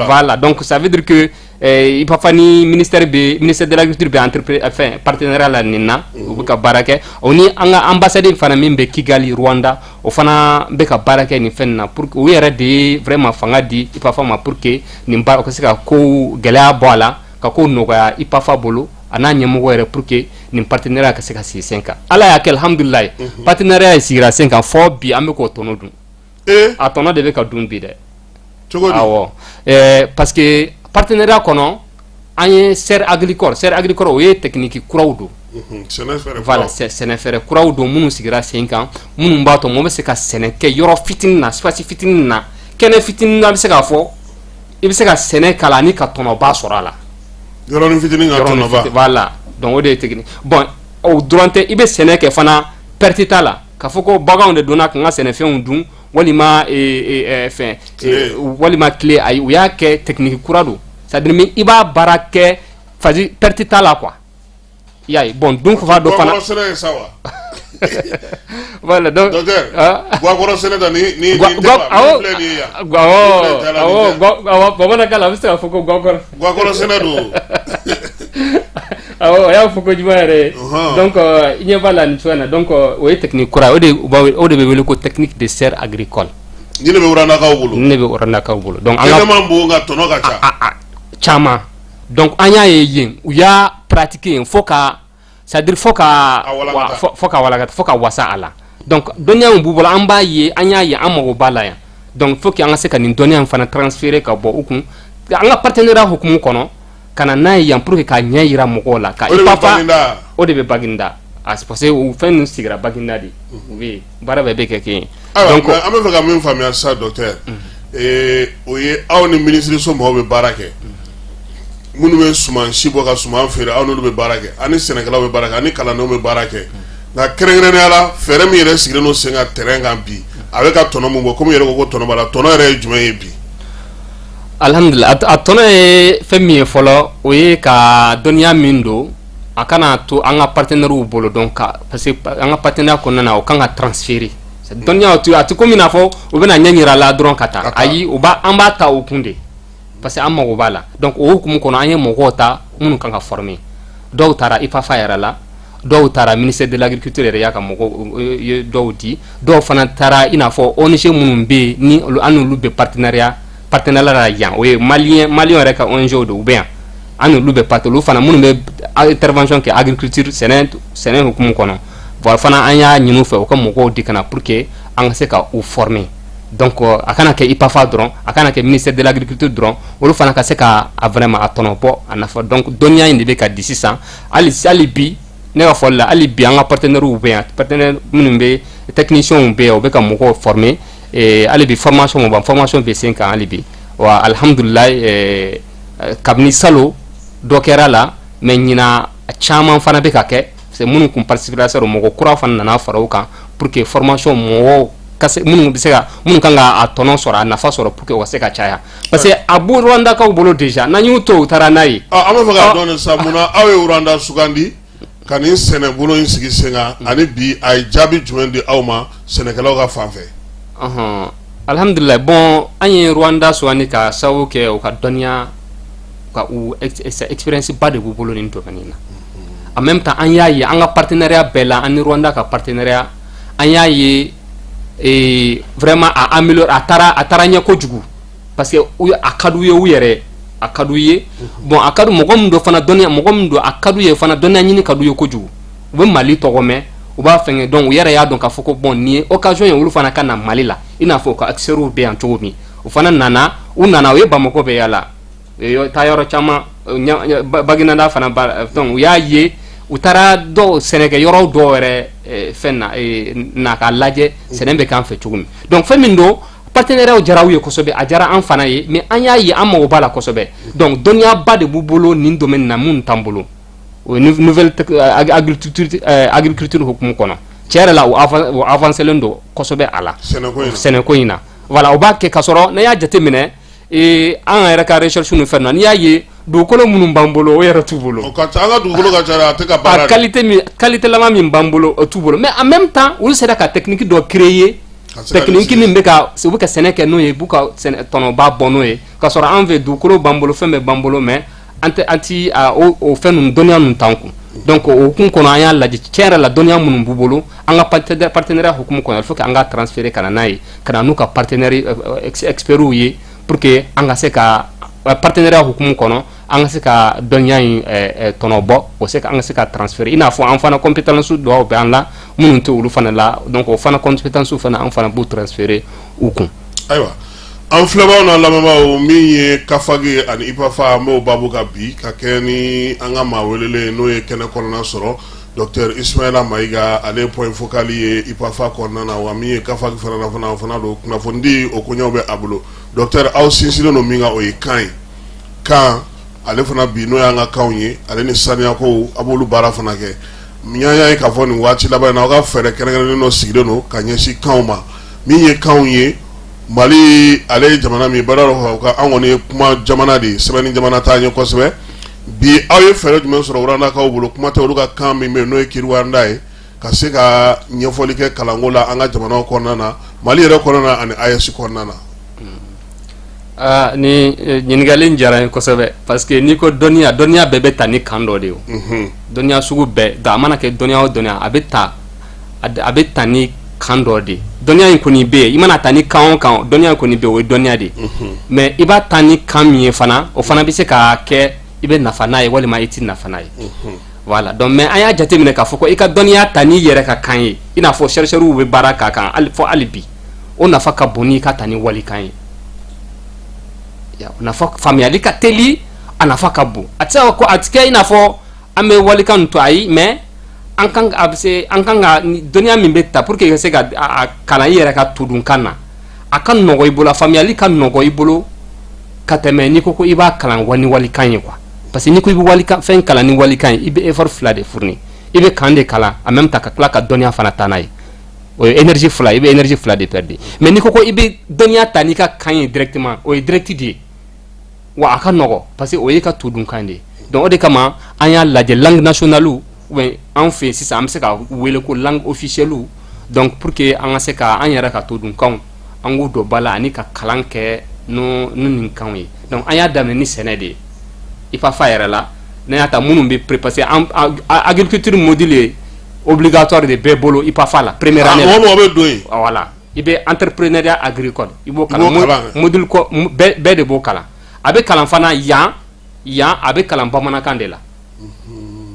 voilà donc ça veut dire que ipafa ni ministère de l'agriculture bɛ entreprise enfin partenariat la nin na u bɛ ka baara kɛ o ni an ka ambassade fana min bɛ Kigali Rwanda o fana bɛ ka baara kɛ nin fɛn na pour que u yɛrɛ de ye vraiment fanga di ipafa ma pour que nin baara o ka se ka ko gɛlɛya bɔ a la ka ko nɔgɔya ipafa bolo a n'a ɲɛmɔgɔ yɛrɛ pour que nin partenariat ka se ka sigi sen kan ala y'a kɛ alhamdulilayi partenariat ye sigira sen kan fɔ bi an bɛ k'o tɔnɔ dun a tɔnɔ de bɛ ka dun bi dɛ awɔ parce que partenariat kɔnɔ an ye serre agricole o ye technique kuraw don voilà sɛnɛfɛrɛ kuraw don minnu sigira sen kan minnu b'a to mɔgɔ bɛ se ka sɛnɛ kɛ yɔrɔ fitinin na espace fitinin na kɛnɛ fitinin na a bɛ se k'a fɔ i bɛ se ka sɛnɛ kalan ni ka tɔnɔba sɔrɔ a la yɔrɔnin fitinin ka tɔnɔba voilà donc o de ye technique bon o dɔrɔn tɛ i bɛ sɛnɛ kɛ fana perte t'a la k'a fɔ ko baganw de donna ka n ka sɛnɛfɛnw dun walima fɛn walima tile ayi u y'a kɛ technique kura don c'est-à-dire min i b'a baara kɛ fadi perte t'a la quoi i y'a ye bon dun fa dɔ fana sɛnɛ ye sa wa voilà donc docteur guakɔrɔ sɛnɛ da ni awɔ bamanankan la a bɛ se ka fɔ ko guakɔrɔ sɛnɛ don awɔ a y'a fɔ ko jumɛn yɛrɛ donc i ɲɛ b'a la nin cogoya in na donc o ye technique kura o de bɛ wele ko technique de serre agricole ni ne bɛ Rwandakaw bolo ne bɛ Rwandakaw bolo donc an ka bon nka tɔnɔ ka ca caman donc an y'a ye yen u y'a pratiquer yen fo ka c'est-à-dire fo ka walagata fo ka wasa a la donc dɔnniya min b'u bolo an b'a ye an y'a ye an mago b'a la yan donc faut que an ka se ka nin dɔnniya in fana transférer ka bɔ u kun an ka partenariat hukumu kɔnɔ ka na n'a ye yan pour que ka ɲɛ yira mɔgɔw la ka ipafa o de bɛ Baginda c'est parce que o fɛn ninnu sigira Baginda de u bɛ baara bɛɛ bɛ kɛ kelen donc an bɛ fɛ ka min faamuya sisan docteur o ye aw ni ministre so mɔgɔw bɛ baara kɛ minnu bɛ suman si bɔ ka suman feere aw n'olu bɛ baara kɛ ani sɛnɛkɛlaw bɛ baara kɛ ani kalandenw bɛ baara kɛ nka kɛrɛnkɛrɛnnenya la fɛɛrɛ min yɛrɛ sigilen don sen kan terrain kan bi a bɛ ka tɔnɔ min bɔ komi yɛrɛ ko ko tɔnɔ b'a la tɔnɔ yɛrɛ ye jumɛn ye bi alhamdulillah a tɔnɔ ye fɛn min ye fɔlɔ o ye ka dɔnniya min don a kana to an ka partenaires bolo donc parce que an ka partenariat kɔnɔna na o kan ka transférer dɔnniya a tɛ komi i n'a fɔ u bɛna ɲɛ yira a la dɔrɔn ka taa ayi an b'a ta o kun de parce que an mago b'a la donc o hukumu kɔnɔ an ye mɔgɔw ta minnu kan ka former dɔw taara ipafa yɛrɛ la dɔw taara ministère de l'agriculture yɛrɛ y'a ka mɔgɔw ye dɔw di dɔw fana taara i n'a fɔ ONG minnu bɛ yen ni an n'olu bɛ partenariat la yan o ye maliyɛn yɛrɛ ka ONG de u bɛ yan an olu bɛ parti olu fana minnu bɛ intervention kɛ agriculture sɛnɛ hukumu kɔnɔ voilà fana an y'a ɲini u fɛ u ka mɔgɔw di kana pour que an ka se ka u former donc a kana kɛ IPAFA dɔrɔn a kana kɛ ministère de l'agriculture dɔrɔn olu fana ka se ka a vraiment a tɔnɔ bɔ a nafa donc dɔnniya in de bɛ ka di sisan hali bi ne ka fɔli la hali bi an ka partenaires bɛ yan partenaires minnu bɛ techniciens bɛ yan u bɛ ka mɔgɔw former hali bi formation bɛ sen kan hali bi wa alhamdulilayi kabini salo dɔ kɛra la mais ɲina caman fana bɛ ka kɛ c'est minnu kun participer la mɔgɔ kura fana nana fara u kan pour que formation mɔgɔw minnu bɛ se ka minnu kan ka a tɔnɔ sɔrɔ a nafa sɔrɔ pour que u ka se ka caya parce que a b'u Rwandakaw bolo déjà n'an y'u to u taara n'a ye. an b'a fɛ k'a dɔn nin sa munna aw ye Rwanda sugandi ka nin sɛnɛbolo in sigi sen kan ani bi a ye jaabi jumɛn di aw ma sɛnɛkɛlaw ka fan fɛ. Alhamdulillah bon an ye Rwanda sugandi ka sababu kɛ u ka dɔnniya ka u expérience ba de b'u bolo nin domaine na en même temps an y'a ye an ka partenariat bɛɛ la an ni Rwanda ka partenariat an y'a ye vraiment a améliorer a taara ɲɛ kojugu parce que a ka d'u ye u yɛrɛ a ka d'u ye bon a ka d'u mɔgɔ min do fana dɔnniya mɔgɔ min do a ka d'u ye fana dɔnniya ɲini ka d'u ye kojugu u bɛ Mali tɔgɔ mɛn u b'a fɛngɛ donc u yɛrɛ y'a dɔn k'a fɔ ko bon nin ye occasion ye olu fana ka na Mali la i n'a fɔ u ka acteurs bɛ yan cogo min u fana nana u ye Bamako bɛ yala taa yɔrɔ caman Baginanda fana donc u y'a ye u taara dɔw sɛnɛkɛ yɔrɔ dɔw yɛrɛ fɛn na k'a lajɛ sɛnɛ bɛ k'an fɛ cogo min donc fɛn min do partenaires jara u ye kosɛbɛ a jara an fana ye mais an y'a ye an mago b'a la kosɛbɛ donc dɔnniya ba de b'u bolo nin domaine na mun t'an bolo o nouvelle agriculture hukumu kɔnɔ tiɲɛ yɛrɛ la u avancelen do kosɛbɛ a la sɛnɛko in na voilà u b'a kɛ ka sɔrɔ ne y'a jateminɛ an yɛrɛ ka recherche ni fɛn na n'i y'a ye dugukolo minnu b'an bolo o yɛrɛ t'u bolo o ka ca an ka dugukolo ka ca a tɛ ka baara qualité lama min b'an bolo o t'u bolo mais en même temps olu sera ka technique dɔ créer technique min bɛ ka u bɛ ka sɛnɛ kɛ n'o ye u b'u ka tɔnɔba bɔ n'o ye ka sɔrɔ an fɛ dugukolo b'an bolo fɛn bɛɛ b'an bolo mais an ti o fɛn ninnu dɔnniya ninnu t'an kun donc o hukumu kɔnɔ an y'a lajɛ tiɲɛ yɛrɛ la dɔnniya minnu b'u bolo an ka partenariat hukumu kɔnɔ il faut que an ka transférer ka na n'a ye ka na n'u ka partenaires experts ye pour que an ka se ka partenariat hukumu kɔnɔ an ka se ka dɔnniya in tɔnɔ bɔ o se an ka se ka transférer i n'a fɔ an fana compétence dɔw bɛ an la minnu tɛ olu fana la donc o fana compétence fana an fana b'u transférer u kun. ayiwa an filɛbaaw n'a lamɛnbaaw min ye Kafage ani IPAFA an b'o baabu ka bi ka kɛ ni an ka maa welelen n'o ye kɛnɛ kɔnɔna sɔrɔ Dr Ismaila Mayiga ale point focal ye IPAFA kɔnɔna na wa min ye Kafage fana do kunnafonidi o koɲɛw bɛ a bolo docteur aw sinsinnen do min kan o ye kan ye kan ale fana bi n'o y'an ka kanw ye ale ni saniyako a b'olu baara fana kɛ y'a ye k'a fɔ nin waati laban in na aw ka fɛɛrɛ kɛrɛnkɛrɛnnen dɔ sigilen do ka ɲɛsin kanw ma min ye kanw ye Mali ale ye jamana min baara dɔ ka an kɔni ye kuma jamana de ye sɛbɛnni jamana t'a ɲɛ kosɛbɛ bi aw ye fɛɛrɛ jumɛn sɔrɔ Rwandakaw bolo kuma tɛ olu ka kan min bɛ yen n'o ye Kinyarwanda ye ka se ka ɲɛfɔli kɛ kalanko la an ka jamanaw kɔnɔna na Mali yɛrɛ kɔnɔna na ani AES kɔnɔna na. Ni ɲininkali diyara n ye kosɛbɛ parce que n'i ko dɔnniya bɛɛ bɛ ta ni kan dɔ de ye dɔnniya sugu bɛɛ a mana kɛ dɔnniya o dɔnniya a bɛ ta ni kan dɔ de dɔnniya in kɔni bɛ yen i mana ta ni kan o kan dɔnniya in kɔni bɛ yen o ye dɔnniya de mais i b'a ta ni kan min ye fana o fana bɛ se ka kɛ i bɛ nafa n'a ye walima i tɛ nafa n'a ye voilà donc mais an y'a jateminɛ k'a fɔ ko i ka dɔnniya ta n'i yɛrɛ ka kan ye i n'a fɔ chercheurs bɛ baara k'a kan fɔ hali bi o nafa ka bon n'i ka ta ni walikan ye nafa faamuyali ka teli a nafa ka bon a tɛ se ko a tɛ kɛ i n'a fɔ an bɛ walikan to ayi mais an kan ka dɔnniya min bɛ ta pour que i ka se ka kalan i yɛrɛ ka tudunkan na a ka nɔgɔ i bolo a faamuyali ka nɔgɔ i bolo ka tɛmɛ n'i ko i b'a kalan ni walikan ye quoi parce que n'i ko i bɛ walikan fɛn kalan ni walikan ye i bɛ effort fila de fournir i bɛ kan de kalan en même temps ka tila ka dɔnniya fana ta n'a ye o ye énergie fila i bɛ énergie fila de perdre mais n'i ko i bɛ dɔnniya ta n'i ka kan ye directement o ye direct de ye wa a ka nɔgɔ parce que o ye ka tudunkan de ye donc o de kama an y'a lajɛ langue nationale an fɛ sisan an bɛ se ka wele ko langue officielle donc pour que an ka se ka an yɛrɛ ka tudunkanw an k'u don ba la ani ka kalan kɛ n'o nin kanw ye donc an y'a daminɛ ni sɛnɛ de ye IPAFA yɛrɛ la ne y'a ta minnu bɛ pré parce que agriculture module ye obligatoire de bɛɛ bolo IPAFA la première année la bɛ don yen voilà i bɛ entrepreneuriat agricole i b'o kalan module bɛɛ de b'o kalan a bɛ kalan fana yan yan a bɛ kalan bamanankan de la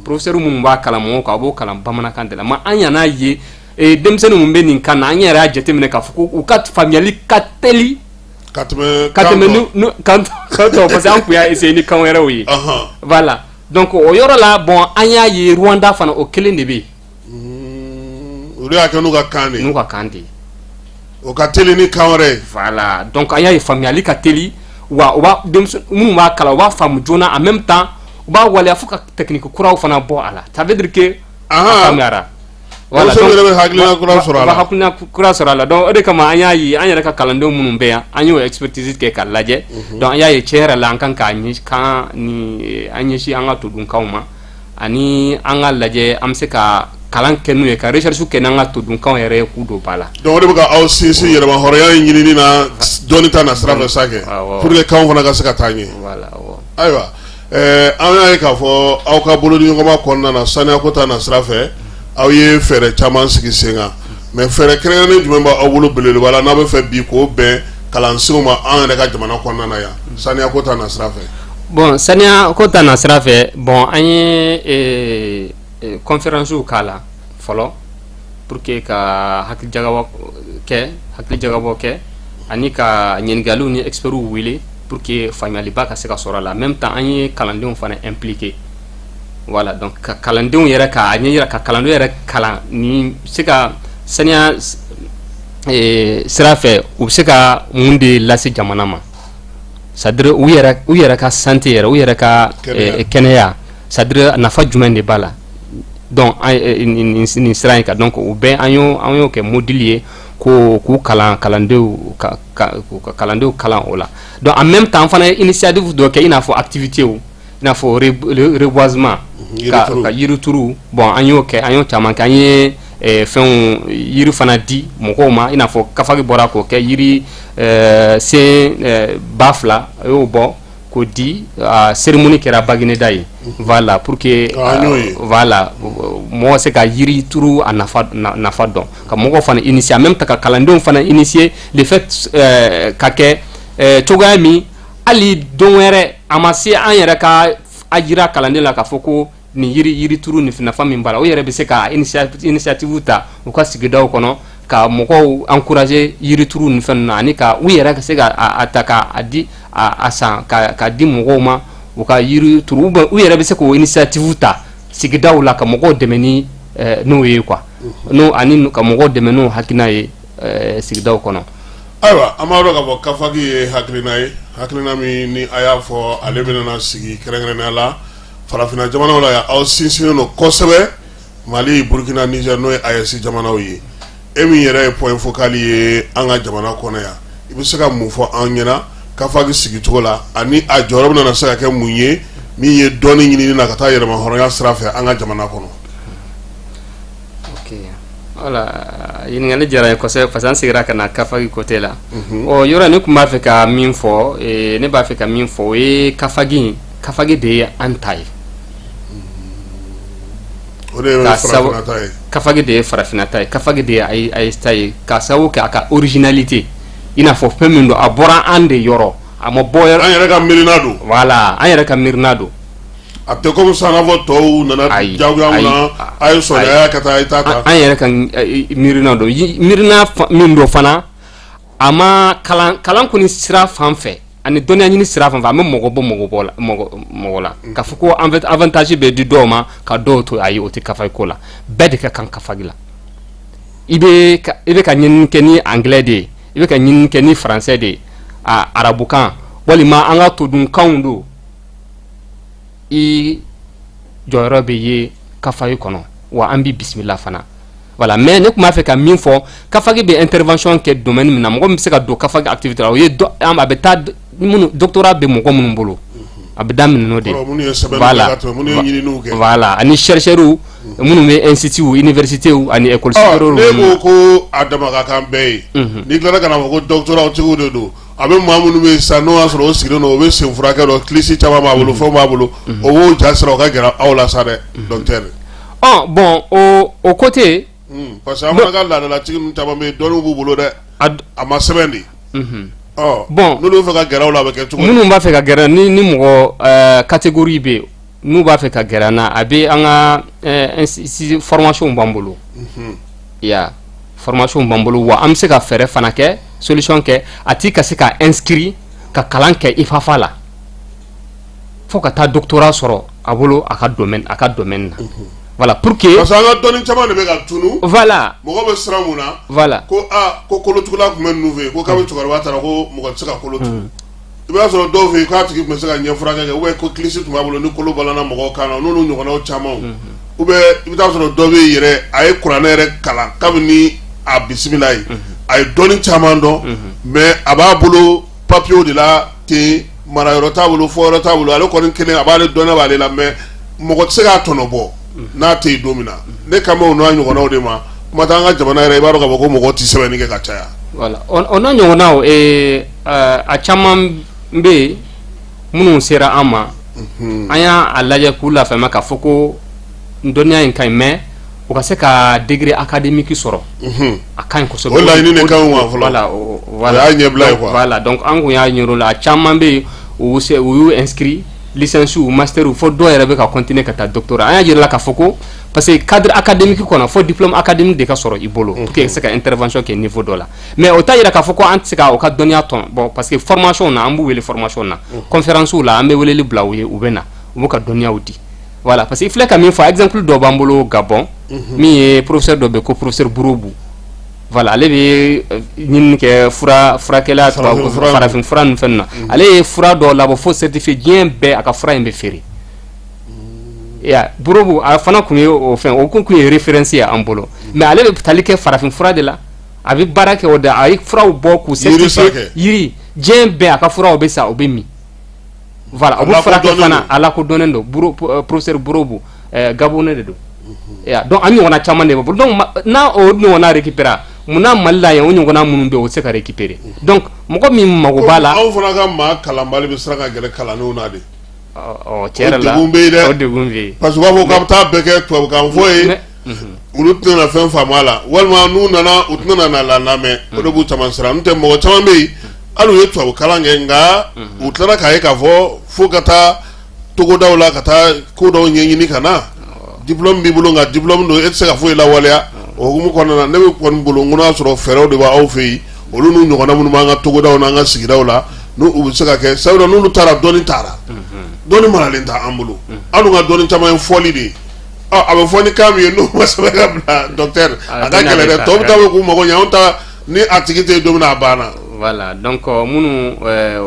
professeur minnu b'a kalan mɔgɔw kan a b'o kalan bamanankan de la ma an yan'a ye denmisɛnnin minnu bɛ nin kan na an yɛrɛ y'a jateminɛ k'a fɔ ko u ka faamuyali ka teli ka tɛmɛ kan tɔ parce que an tun y'a essayer ni kan wɛrɛw ye voilà donc o yɔrɔ la bon an y'a ye Rwanda fana o kelen de bɛ yen olu y'a kɛ n'u ka kan de ye n'u ka kan de ye o ka teli ni kan wɛrɛ ye voilà donc an y'a ye faamuyali ka teli wa u b'a denmisɛnnin minnu b'a kalan u b'a faamu joona en même temps u b'a waleya fo ka technique kuraw fana bɔ a la ça veut dire que a faamuyara voilà donc bɛ hakilina kura sɔrɔ a la hakilina kura sɔrɔ a la donc o de kama an y'a ye an yɛrɛ ka kalandenw minnu bɛ yan an y'o expertise kɛ k'a lajɛ donc an y'a ye tiɲɛ yɛrɛ la an kan k'a kan ni an ɲɛsin an ka todunkanw ma ani an ka lajɛ an bɛ se ka kalan kɛ n'u ye ka recherche kɛ n'an ka todunkanw yɛrɛ ye k'u don ba la donc o de bɛ ka aw sinsin yɛrɛma hɔrɔnya in ɲinini na dɔɔni ta na sira fɛ sa kɛ pour que kanw fana ka se ka taa ɲɛ voilà ayiwa an y'a ye k'a fɔ aw ka bolodiɲɔgɔnma kɔnɔna na saniya ko ta na sira fɛ aw ye fɛɛrɛ caman sigi sen kan mais fɛɛrɛ kɛrɛnkɛrɛnnen jumɛn b'aw bolo belebeleba la n'a bɛ fɛ bi k'o bɛn kalansenw ma an yɛrɛ ka jamana kɔnɔna na yan saniya ko ta na sira fɛ bon saniya ko ta na sira fɛ bon an ye conférence k'a la fɔlɔ pour que ka hakilijakabɔ kɛ ani ka ɲininkaliw ni experts wele pour que faamuyaliba ka se ka sɔrɔ a la en même temps an ye kalandenw fana impliqué voilà donc ka kalandenw yɛrɛ ka ɲɛ yira ka kalandenw yɛrɛ kalan ni se ka saniya sira fɛ u bɛ se ka mun de lase jamana ma c'est à dire u yɛrɛ ka santé yɛrɛ u yɛrɛ ka kɛnɛya c'est à dire nafa jumɛn de b'a la donc nin sira in kan donc u bɛɛ an y'o kɛ module ye k'u kalandenw kalan o la donc en même temps fana initiative dɔ kɛ i n'a fɔ activité o i n'a fɔ reboisement ka yirituru bon an y'o kɛ an y'o caman kɛ an ye fɛnw yiri fana di mɔgɔw ma i n'a fɔ Kafagi bɔra k'o kɛ yiri sen 2000 a y'o bɔ k'o di cérémonie kɛra Bagineda ye voilà pour que voilà mɔgɔ se ka yiri turu a nafa dɔn ka mɔgɔw fana initier en même temps ka kalandenw fana initier le fait ka kɛ cogoya min hali don wɛrɛ a ma se an yɛrɛ ka a jira kalanden la k'a fɔ ko nin yiri turu ni nafa min b'a la o yɛrɛ bɛ se ka initiative ta u ka sigidaw kɔnɔ ka mɔgɔw encourager yiri turu ni fɛn na ani ka u yɛrɛ ka se ka a ta k'a di a san ka di mɔgɔw ma u ka yiri turu u yɛrɛ bɛ se k'o initiative ta sigidaw la ka mɔgɔw dɛmɛ ni n'o ye quoi n'o ani ka mɔgɔw dɛmɛ n'o hakilina ye sigidaw kɔnɔ. ayiwa an b'a dɔn k'a fɔ Kafagi ye hakilina ye hakilina min ni a y'a fɔ ale bɛna sigi kɛrɛnkɛrɛnnenya la farafinna jamanaw la yan aw sinsinnen don kosɛbɛ Mali Burkina Niger n'o ye AES jamanaw ye e min yɛrɛ ye point focal ye an ka jamana kɔnɔ yan i bɛ se ka mun fɔ an ɲɛna Kafagi sigicogo la ani a jɔyɔrɔ bɛna se ka kɛ mun ye min ye dɔɔni ɲinini na ka taa yɛlɛma hɔrɔnya sira fɛ an ka jamana kɔnɔ. ok voilà ɲininkali diyara n ye kosɛbɛ parce que an seginna ka na Kafagi côté la yɔrɔ ne tun b'a fɛ ka min fɔ ne b'a fɛ ka min fɔ o ye Kafagi de ye an ta ye Kafagi de ye farafinna ta ye Kafagi de ye AES ta ye k'a sababu kɛ a ka originalité i n'a fɔ fɛn min don a bɔra an de yɔrɔ a ma bɔ yɔrɔ an yɛrɛ ka miirina don voilà an yɛrɛ ka miirina don a tɛ comme ça n'a fɔ tɔw nana jagoya mun na a ye sɔrɔ a y'a ka taa i t'a ta an yɛrɛ ka miirina don miirina min don fana a ma kalan kɔni sira fan fɛ ani dɔnniya ɲini sira fan fɛ a bɛ mɔgɔ bɔ mɔgɔ la k'a fɔ ko avantage bɛ di dɔw ma ka dɔw to ayi o tɛ Kafagi ko la bɛɛ de ka kan Kafagi la i bɛ ka ɲinini kɛ ni anglais de ye i bɛ ka ɲinini kɛ ni français de ye arabukan walima an ka todunkanw don i jɔyɔrɔ bɛ ye Kafagi kɔnɔ wa an bɛ bisimila fana voilà mais ne tun b'a fɛ ka min fɔ Kafagi bɛ intervention kɛ domaine min na mɔgɔ min bɛ se ka don Kafagi activité la o ye a bɛ taa doctorat bɛ mɔgɔ minnu bolo a bɛ daminɛ n'o de voilà ani chercheurs minnu bɛ institut université ani école supérieure ne ko ko a dama ka kan bɛɛ ye n'i tilala ka na fɔ ko doctorat tigiw de don a bɛ maa minnu bɛ yen sisan n'o y'a sɔrɔ o sigilen don o bɛ sen furakɛ dɔ kilisi caman b'a bolo fɛnw b'a bolo o b'o ja sira o ka gɛrɛ aw la sa dɛ docteur bon o côté parce que an fana ka laadalatigi ninnu caman bɛ yen dɔnniw b'u bolo dɛ a ma sɛbɛn de bon n'olu fɛ ka gɛrɛ aw la a bɛ kɛ cogo di minnu b'a fɛ ka gɛrɛ ni mɔgɔ catégorie bɛ yen n'u b'a fɛ ka gɛrɛ an na a bɛ an ka formation b'an bolo ya formation b'an bolo wa an bɛ se ka fɛɛrɛ fana kɛ solution kɛ a tigi ka se ka inscrit ka kalan kɛ IFAFA la fo ka taa doctorat sɔrɔ a bolo a ka domaine na voilà pour que parce que an ka dɔnni caman de bɛ ka tunu voilà mɔgɔ bɛ siran mun na voilà ko ko kolotugula tun bɛ ninnu fɛ yen ko k'a bɛ cɛkɔrɔba taara ko mɔgɔ tɛ se ka kolo tugu i b'a sɔrɔ dɔw fɛ yen k'a tigi tun bɛ se ka ɲɛfurakɛ kɛ ou ko kilisi tun b'a bolo ni kolo balana mɔgɔw kan na n'olu ɲɔgɔnnaw caman ou i bɛ taa sɔrɔ dɔ bɛ yen yɛrɛ a ye kuranɛ yɛrɛ kalan kabini a bisimila ye a ye dɔnni caman dɔn mais a b'a bolo papiyew de la ten marayɔrɔ t'a bolo fɔyɔrɔ t'a bolo ale kɔni kelen a b'ale dɔnniya b'ale la mais mɔgɔ tɛ se k'a tɔnɔ bɔ n'a tɛ yen don min na ne kama o n'a ɲɔgɔnnaw de ma kuma t'an ka jamana yɛrɛ i b'a dɔn k'a fɔ ko mɔgɔ tɛ sɛbɛnni kɛ ka caya voilà o n'a ɲɔgɔnnaw a caman bɛ yen minnu sera an ma an y'a lajɛ k'u lafɛma k'a fɔ ko dɔnniya in ka ɲi mais o ka se ka degré académique sɔrɔ a ka ɲi kosɛbɛ o laɲini de ka ɲi wa fɔlɔ voilà o y'a ɲɛbila ye quoi voilà donc an kun y'a ɲɛr'o la a caman bɛ yen u y'u inscrit licence ou master ou fo dɔw yɛrɛ bɛ ka continuer ka taa doctorat an y'a jira la k'a fɔ ko parce que cadre académique kɔnɔ fo diplôme académique de ka sɔrɔ i bolo pour que i se ka intervention kɛ niveau dɔ la mais o t'a jira k'a fɔ ko an tɛ se ka o ka dɔnniya tɔn bon parce que formation na an b'u wele formation na conférence la an bɛ weleli bila u ye u bɛ na u b'u ka dɔnniyaw di voilà parce que i filɛ ka min fɔ exemple dɔ b'an bolo Gabon min ye professeur dɔ bɛ yen ko professeur Burobu voilà ale bɛ ɲinini kɛ furakɛla farafin fura ninnu fɛn na ale ye fura dɔ labɔ fo certifié diɲɛ bɛɛ a ka fura in bɛ feere Burobu a fana kun ye o fɛn o kun ye référence ye an bolo mais ale bɛ tali kɛ farafin fura de la a bɛ baara kɛ o de a ye furaw bɔ k'u certifié yiri diɲɛ bɛɛ a ka furaw bɛ sa o bɛ min voilà o bɛ furakɛ fana a lakodɔnnen don professeur Burobu Gabonais de don donc an ɲɔgɔnna caman de bɛ bolo donc n'a o ɲɔgɔnna récupérer munna Mali la yan o ɲɔgɔnna minnu bɛ yen o tɛ se ka récupérer donc mɔgɔ min mago b'a la anw fana ka maa kalanbali bɛ siran ka gɛrɛ kalannenw na de tiɲɛ yɛrɛ la o degun bɛ yen parce que u b'a fɔ k'a bɛ taa bɛɛ kɛ tubabukan fɔ ye olu tɛna fɛn faamu a la walima n'u nana u tɛna na la lamɛn o de b'u caman siran n'o tɛ mɔgɔ caman bɛ yen hali u ye tubabu kalan kɛ nka u tilara k'a ye k'a fɔ fo ka taa togodaw la ka taa ko dɔw ɲɛɲini ka na diplôme b'i bolo nka diplôme don e tɛ se ka foyi lawaleya o hukumu kɔnɔna na ne bɛ kɔni bolo n ko n'a sɔrɔ fɛɛrɛw de b'aw fɛ yen olu n'u ɲɔgɔnna minnu b'an ka togodaw n'an ka sigidaw la n'u bɛ se ka kɛ sabula n'olu taara dɔnni taara dɔnni maralen t'an bolo an dun ka dɔnni caman ye fɔli de ye a bɛ fɔ ni kan min ye n'o ma sɛbɛn ka bila docteur a ka gɛlɛn dɛ tɔw bɛ taa k'u mago ɲɛ anw ta ni a tigi tɛ yen don min na a banna. voilà donc minnu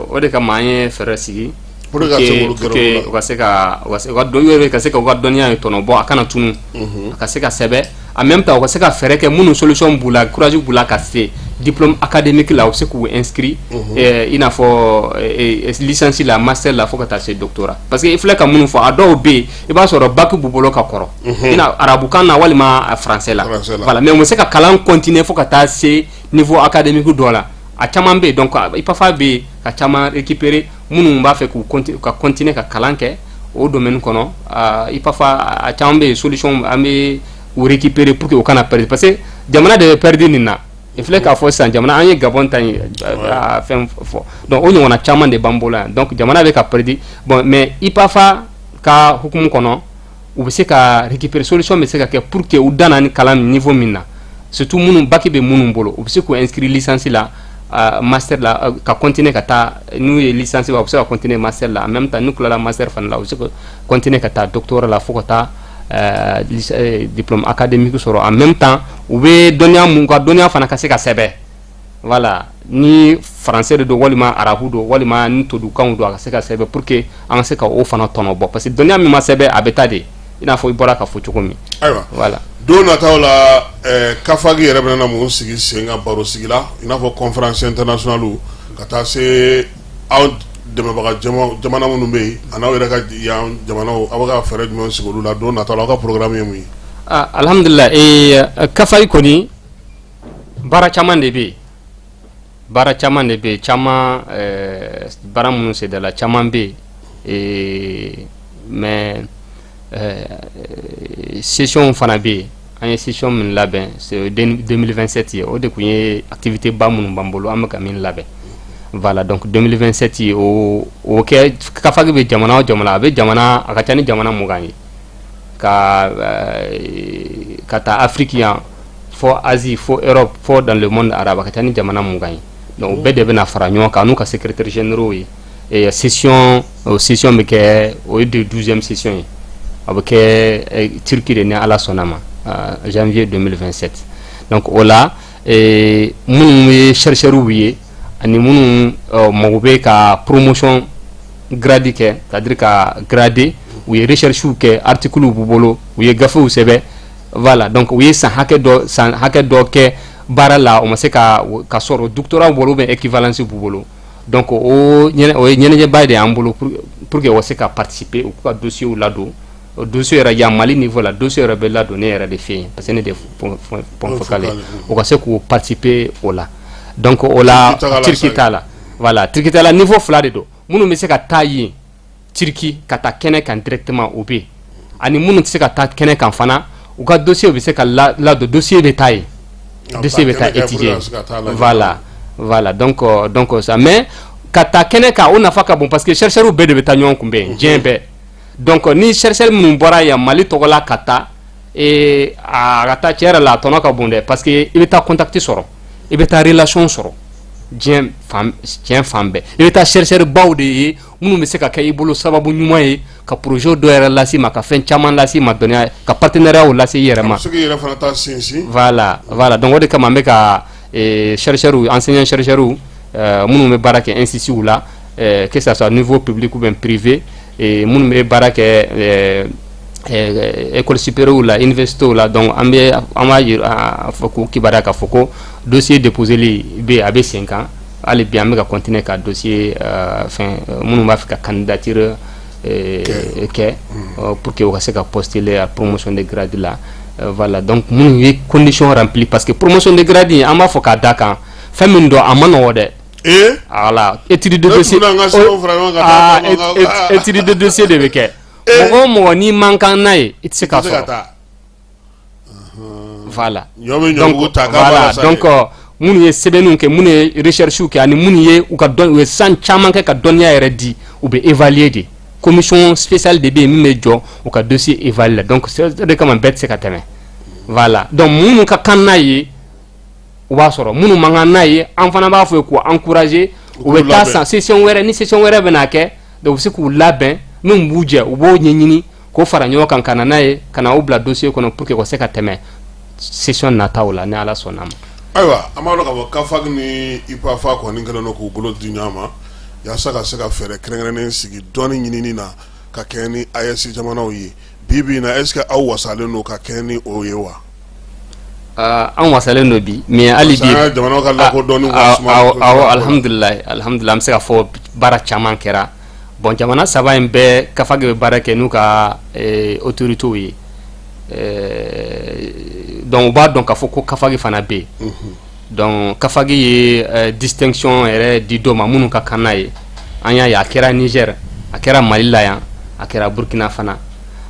o de kama an ye fɛɛrɛ sigi pour que u ka se ka u ka dɔnniya ye tɔnɔ bɔ a kana tunu a ka se ka sɛbɛn en même temps u ka se ka fɛɛrɛ kɛ minnu solution b'u la courage b'u la ka se diplôme académique la u bɛ se k'u inscrit i n'a fɔ licence la master la fo ka taa se doctorat parce que i filɛ ka minnu fɔ a dɔw bɛ yen i b'a sɔrɔ bac b'u bolo ka kɔrɔ i n'a arabukan na walima français la voilà mais u bɛ se ka kalan continuer fo ka taa se niveau académique dɔ la a caman bɛ yen donc IPAFA bɛ yen ka caman récupérer minnu b'a fɛ k'u ka continuer ka kalan kɛ o domaine kɔnɔ IPAFA a caman bɛ yen solution an bɛ u récupérer pour que u kana perdre parce que jamana de bɛ perdre nin na i filɛ k'a fɔ sisan jamana an ye Gabon ta in fɛn fɔ donc o ɲɔgɔnna caman de b'an bolo yan donc jamana bɛ ka perdre bon mais IPAFA ka hukumu kɔnɔ u bɛ se ka récupérer solution bɛ se ka kɛ pour que u danna ni kalan niveau min na surtout minnu bac bɛ minnu bolo u bɛ se k'u inscrire licence la master la ka continuer ka taa n'u ye licence u bɛ se ka continuer master la en même temps n'u tilala master fana la u bɛ se ka continuer ka taa doctorat la fo ka taa diplôme académique sɔrɔ en même temps u bɛ dɔnniya mun ka dɔnniya fana ka se ka sɛbɛn voilà ni français de don walima arabu don walima ni todukanw don a ka se ka sɛbɛn pour que an ka se ka o fana tɔnɔ bɔ parce que dɔnniya min ma sɛbɛn a bɛ taa de i n'a fɔ i bɔra ka fɔ cogo min. ayiwa voilà don nataw la kafagi yɛrɛ bɛna mun sigi sen ka baro sigi la i n'a fɔ conférence internationale ka taa se aw dɛmɛbaga jamana minnu bɛ yen a n'aw yɛrɛ ka yan jamanaw aw bɛ ka fɛɛrɛ jumɛn sigi olu la don nataw la aw ka programme ye mun ye. alhamdulillah kafagi kɔni baara caman de bɛ yen caman baara minnu sedala caman bɛ yen mais session fana bɛ yen an ye session min labɛn c'est 2027 ye o de kun ye activité ba minnu b'an bolo an bɛ ka min labɛn voilà donc 2027 o ke kafagi be jamana o jamana be jamana akatani jamana mugani ka ta africain fo Asie fo Europe fo dans le monde arabe akatani jamana mugani donc be de bena fara nyon ka nu ka secrétaire généraux et session be ke o de 12e session avec Turquie de ne ala sonama janvier 2027 donc ola mun chercheru wiye ani munu mawbe ka promotion grade ke c'est-à-dire ka grade ou recherche ke article bubolo ou gafu sebe voilà donc oui san hake do ke barala o mase ka soro doctorat bolo be équivalence bubolo donc o nyene bayde ambolo pour que o se ka participer au dossier ou lado dossier era ya Mali niveau la dossier era bella donné era de fait parce que ne des points focales o ka se ko participer au la donc o la Turquie voilà Turquie la niveau flade do munu me se ka tayi Turquie ka ta kene kan directement obe ani munu se ka ta kene kan fana o ka dossier be se ka la do dossier de taille dossier be ta étudier voilà donc ça mais ka ta kene ka on afa ka bon parce que chercheur be de beta nyon kumbe djembe donc ni chercheur mun bora ya Mali togola kata et a rata tiere la tono ka bonde parce que il ta contacter soro il ta relation soro djem fambe il ta chercheur bawde munu me se ka kay bolo sababu nyuma yi ka projet do era lasi ma ka fen chaman lasi ma donner ka partenariat o lasi yerema voilà donc wode kama me ka chercheur ou enseignant chercheur ou munu me barake institut ou là que ça soit niveau public ou bien privé et munu me barake école supérieure ou la université ou là donc ama foko ki baraka foko dossier déposé li be abe 5 ans allez bien me continuer ka dossier fin munu ma fika candidature pour que on se postuler à promotion de grade là voilà donc munu y conditions remplies parce que promotion de grade ama foka daka femin do amano wode voilà étude de dossier étude de dossier de beke mo ni mankan nae itse ka so voilà donc munu ye sebenu ke munu ye recherche ke ani munu ye u ka don we san chaman ke ka donya yere di ou be évaluer de commission spéciale de be mi jo u ka dossier évaluer donc c'est de comme bet se ka teme voilà donc munu ka kanaye u ba soro munu manga naye enfana ba fo ko encourager ou be ta session were ni session were benake de aussi ku labin min buje u bo nyenyini ko fara nyo kan kana naye kana ubla dossier kono pour que ko se ka teme session na taula ne ala sonam aywa amalo ka fag ni ipa fa ko ni ngalo ko bolo di nyama ya saka saka fere krengene sigi doni nyini na ka keni ayesi jamana oyi bibi na eske aw wasale no ka keni oyewa an wasale no bi mais ali bi jamana ka la ko doni alhamdulillah am se ka fo bara chaman kera bon jamana saba embe ka fag bara ke nu ka autorité yi donc ba donc a foko kafagi fana be donc kafagi distinction ere di do ma munu ka kanaye anya ya kera Niger akera Mali la ya akera Burkina fana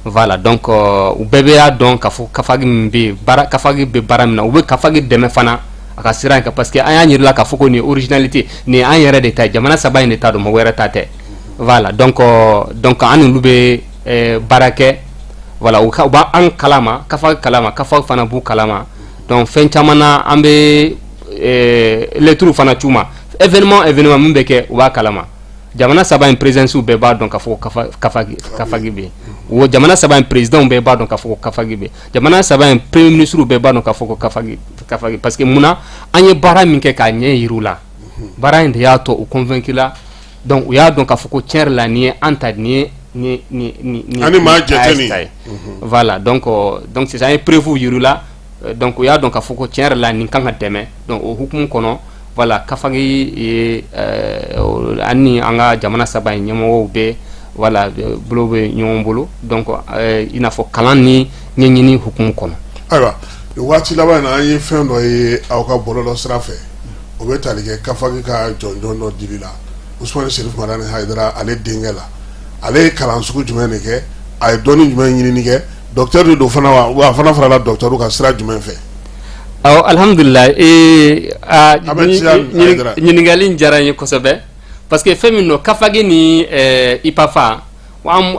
voilà donc u bebe ya donc afo kafagi mbe bara kafagi be baramina u be kafagi deme fana aka siran ka parce que anya nyir la ka foko ni originalité ni an yere de tay jamana saba ni ta do mo wera tate voilà donc anu lube barake voilà ou ba an kalama kafa fana bu kalama donc fin chamana ambe les trous fana chuma événement mbeke ou ba kalama jamana saba en présence ou beba donc afo kafa gibe ou jamana saba en président beba donc afo kafa gibe jamana saba en premier ministre ou beba donc afo kafa parce que muna anye bara minke ka nye yirula bara inde ya to ou convaincre la donc ya donc afo ko tirer la ni anta ni voilà donc c'est ça est prévu yurula donc ya donc afoko tirer la ni kanga deme donc o hukum kono voilà kafagi ani anga jamana saba nyamo be voilà blobe nyombolo donc ina fo kalani nyini hukum kono aywa wati laba na yin fendo e awka bololo strafe o betalige kafagi ka jonjo no dilila Ousmane Chérif Madani Haidara ale dengela ale kalan sugu jumɛn de kɛ a ye dɔnni jumɛn ɲini kɛ docteur de do fana wa fana farala docteur ka sira jumɛn fɛ alhamdulillah ɲininkali diyara n ye kosɛbɛ parce que fɛn min don kafagi ni ipafa